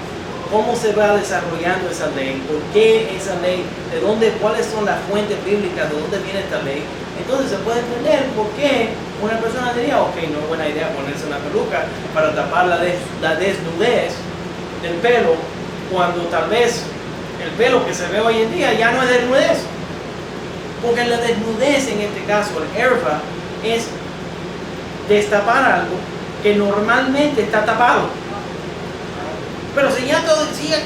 cómo se va desarrollando esa ley, por qué esa ley, de dónde, cuáles son las fuentes bíblicas, de dónde viene esta ley. Entonces se puede entender por qué una persona diría, ok, no es buena idea ponerse una peluca para tapar la desnudez del pelo, cuando tal vez el pelo que se ve hoy en día ya no es desnudez. Porque la desnudez en este caso, el erva, es destapar algo que normalmente está tapado. Pero si ya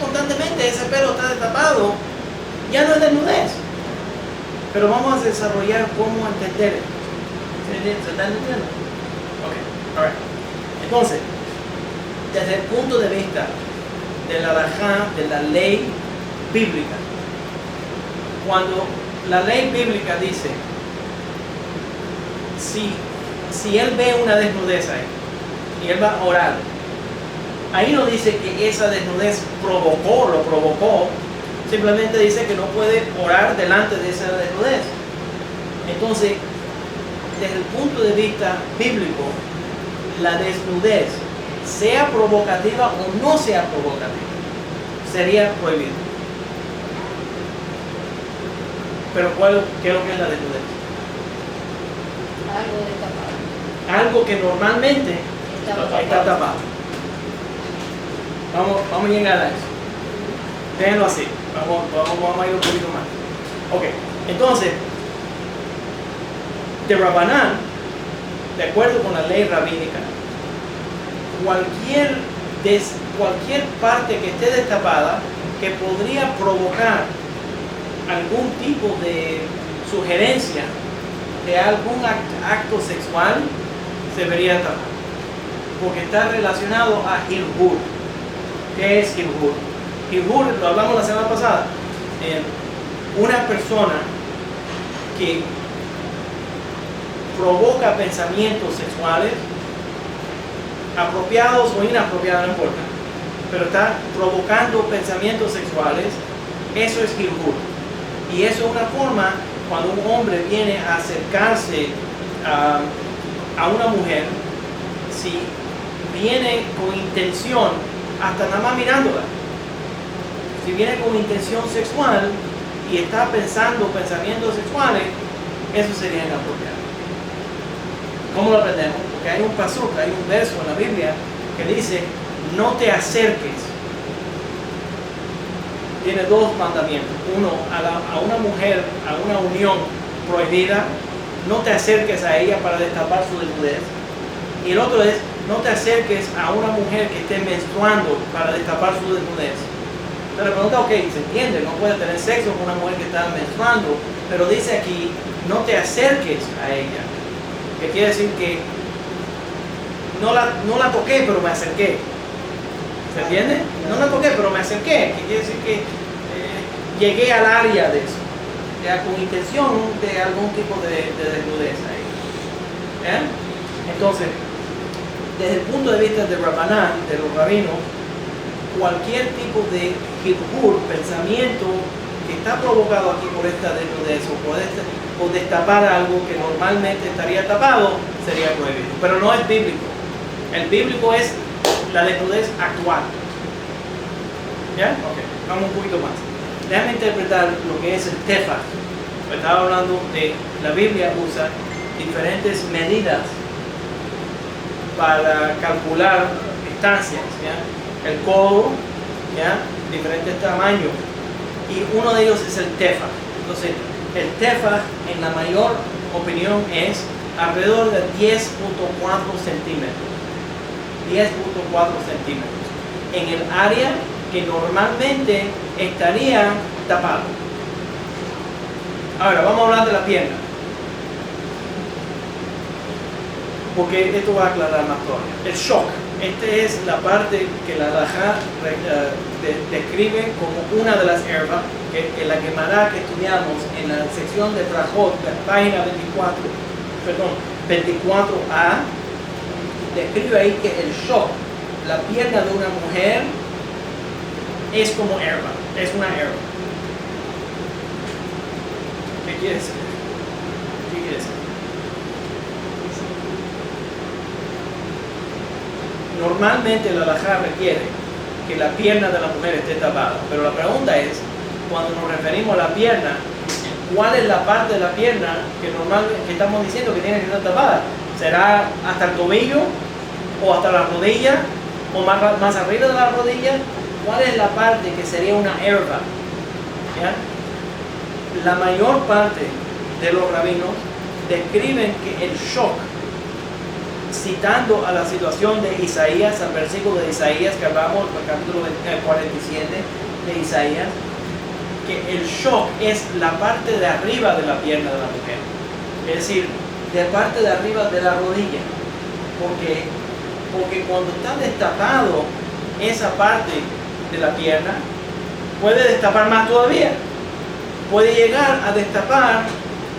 constantemente ese pelo está destapado, ya no es desnudez. Pero vamos a desarrollar cómo entender esto. ¿Se está entendiendo? Ok, alright. Entonces, desde el punto de vista de la halajá, de la ley bíblica, cuando la ley bíblica dice, si él ve una desnudez ahí y él va a orar, ahí no dice que esa desnudez lo provocó, simplemente dice que no puede orar delante de esa desnudez. Entonces, desde el punto de vista bíblico, la desnudez, sea provocativa o no sea provocativa, sería prohibido. Pero ¿qué es lo que es la desnudez? Algo destapado. Algo que normalmente está tapado. Vamos a llegar a eso. Déjenlo así. Vamos a ir un poquito más. Ok, entonces, de Rabbanán, de acuerdo con la ley rabínica, cualquier parte que esté destapada que podría provocar algún tipo de sugerencia de algún acto sexual se debería tapar, porque está relacionado a Hilhur. ¿Qué es Hilhur? Hilhur, lo hablamos la semana pasada, una persona que provoca pensamientos sexuales, apropiados o inapropiados, no importa, pero está provocando pensamientos sexuales, eso es Hilhur. Y eso es una forma, cuando un hombre viene a acercarse a una mujer, si viene con intención, hasta nada más mirándola, si viene con intención sexual y está pensando pensamientos sexuales, eso sería inapropiado. ¿Cómo lo aprendemos? Porque hay un pasuk, hay un verso en la Biblia que dice, no te acerques. Tiene dos mandamientos. Uno, a una mujer, a una unión prohibida, no te acerques a ella para destapar su desnudez. Y el otro es, no te acerques a una mujer que esté menstruando para destapar su desnudez. Entonces la pregunta, ok, se entiende, no puedes tener sexo con una mujer que está menstruando, pero dice aquí, no te acerques a ella. Que quiere decir que no la toqué, pero me acerqué. ¿Se entiende? No la toqué, pero me acerqué. Que quiere decir que llegué al área de eso, ya con intención de algún tipo de desnudez ahí. Entonces, desde el punto de vista de Rabbanán, de los rabinos, cualquier tipo de hilhur, pensamiento que está provocado aquí por esta desnudez o por destapar algo que normalmente estaría tapado, sería prohibido. Pero no es bíblico. El bíblico es la desnudez actual. ¿Ya? Ok, vamos un poquito más. Déjame interpretar lo que es el tefah. Estaba hablando de, la Biblia usa diferentes medidas para calcular distancias, ¿ya? El codo, ¿ya? Diferentes tamaños, y uno de ellos es el tefah. Entonces, el tefah, en la mayor opinión, es alrededor de 10.4 centímetros. 10.4 centímetros en el área que normalmente estaría tapado. Ahora vamos a hablar de la pierna, porque esto va a aclarar más todavía. El shock, esta es la parte que la halajá describe como una de las herbas, que en la Gemara que estudiamos en la sección de Brajot, página 24, 24a, describe ahí que el shock la pierna de una mujer es como herba, es una herba. ¿Qué quiere decir? ¿Qué quiere decir? Normalmente la halajá requiere que la pierna de la mujer esté tapada, pero la pregunta es, cuando nos referimos a la pierna, ¿cuál es la parte de la pierna que normalmente estamos diciendo que tiene que estar tapada? ¿Será hasta el tobillo o hasta la rodilla o más arriba de la rodilla? ¿Cuál es la parte que sería una herba? ¿Ya? La mayor parte de los rabinos describen que el shock, citando a la situación de Isaías, al versículo de Isaías que hablamos, el capítulo 47 de Isaías, que el shock es la parte de arriba de la pierna de la mujer, es decir, de la parte de arriba de la rodilla, porque cuando está destapado esa parte de la pierna, puede destapar más todavía, puede llegar a destapar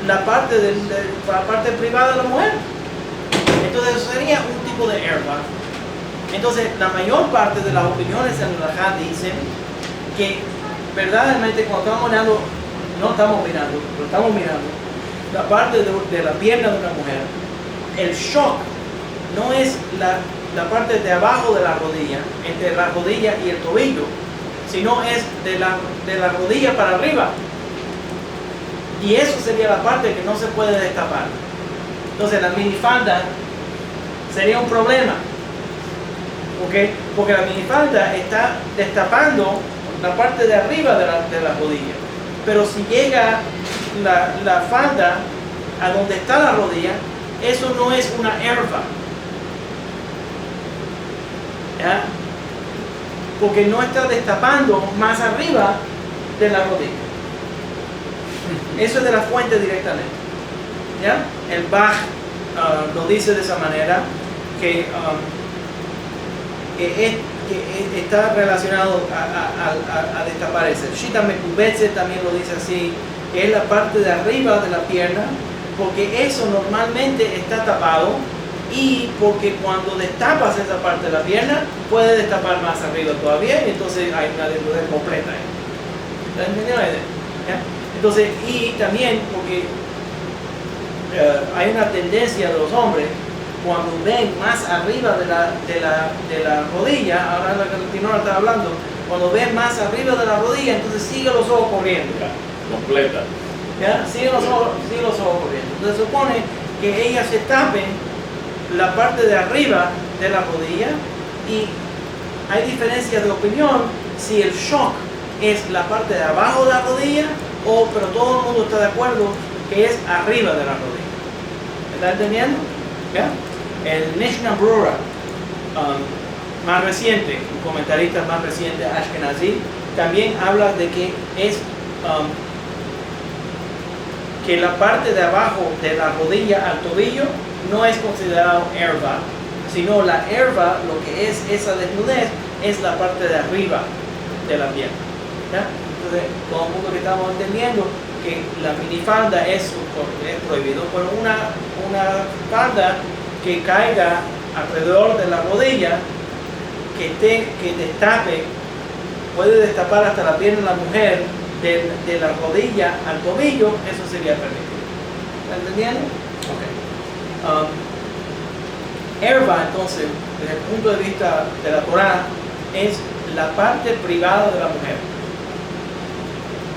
la parte la parte privada de la mujer. Entonces eso sería un tipo de herba. Entonces la mayor parte de las opiniones en la halajá dicen que verdaderamente cuando estamos mirando, no estamos mirando, pero estamos mirando la parte de la pierna de una mujer, el shock no es la parte de abajo de la rodilla, entre la rodilla y el tobillo, sino es de la rodilla para arriba. Y eso sería la parte que no se puede destapar. Entonces la minifalda sería un problema, ¿okay? Porque la minifalda está destapando la parte de arriba de la rodilla, pero si llega la falda a donde está la rodilla, eso no es una herba, ¿ya? Porque no está destapando más arriba de la rodilla. Eso es de la fuente directamente, ¿ya? El Bach lo dice de esa manera, que está relacionado a destapar ese. Shita Mekubetze también lo dice así, que es la parte de arriba de la pierna, porque eso normalmente está tapado, y porque cuando destapas esa parte de la pierna, puede destapar más arriba todavía, y entonces hay una desnudez completa ahí. ¿Está entendiendo la idea? ¿Ya? Entonces, y también porque hay una tendencia de los hombres, cuando ven más arriba de la rodilla, ahora la que el Tinora está hablando, cuando ven más arriba de la rodilla, entonces sigue los ojos corriendo. Completa. ¿Ya? Sigue los ojos corriendo. Entonces supone que ellas se tapen la parte de arriba de la rodilla, y hay diferencias de opinión si el shock es la parte de abajo de la rodilla, pero todo el mundo está de acuerdo que es arriba de la rodilla. ¿Está entendiendo? ¿Ya? El Mishnah Brura, más reciente, un comentarista más reciente, Ashkenazi, también habla de que es que la parte de abajo de la rodilla al tobillo no es considerado herba, sino la herba, lo que es esa desnudez, es la parte de arriba de la pierna. ¿Ya? Entonces, todo el mundo que estamos entendiendo que la minifalda es prohibido, pero una falda que caiga alrededor de la rodilla, que destape, puede destapar hasta la pierna de la mujer, de la rodilla al tobillo, eso sería permitido. ¿Está entendiendo? Ok. Herba, entonces, desde el punto de vista de la Torá, es la parte privada de la mujer.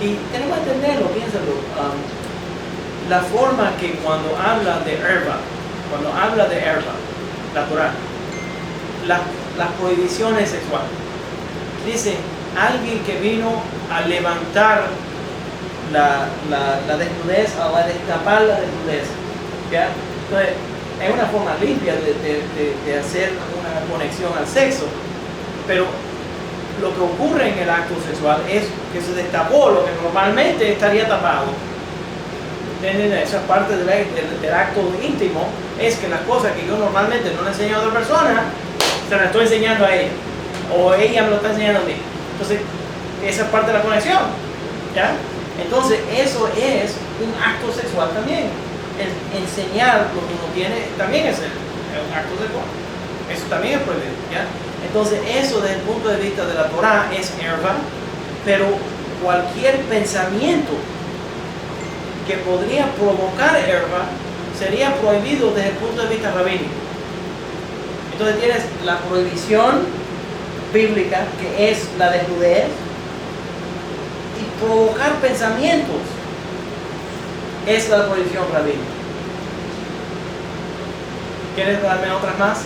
Y tenemos que entenderlo, piénsalo. La forma que cuando habla de herba, la Torá, las prohibiciones sexuales, dice alguien que vino a levantar la desnudez, o a destapar la desnudez. ¿Ya? Entonces, es una forma limpia de hacer una conexión al sexo, pero lo que ocurre en el acto sexual es que se destapó lo que normalmente estaría tapado. Esa parte del acto íntimo es que las cosas que yo normalmente no le enseño a otra persona, se las estoy enseñando a ella, o ella me lo está enseñando a mí. Entonces, esa es parte de la conexión, ¿ya? Entonces, eso es un acto sexual también. El enseñar lo que uno tiene también es un acto sexual. Eso también es prohibido, ¿ya? Entonces eso desde el punto de vista de la Torah es erva, pero cualquier pensamiento que podría provocar erva sería prohibido desde el punto de vista rabínico. Entonces tienes la prohibición bíblica, que es la de Judea, y provocar pensamientos es la prohibición rabínica. ¿Quieres darme otras más?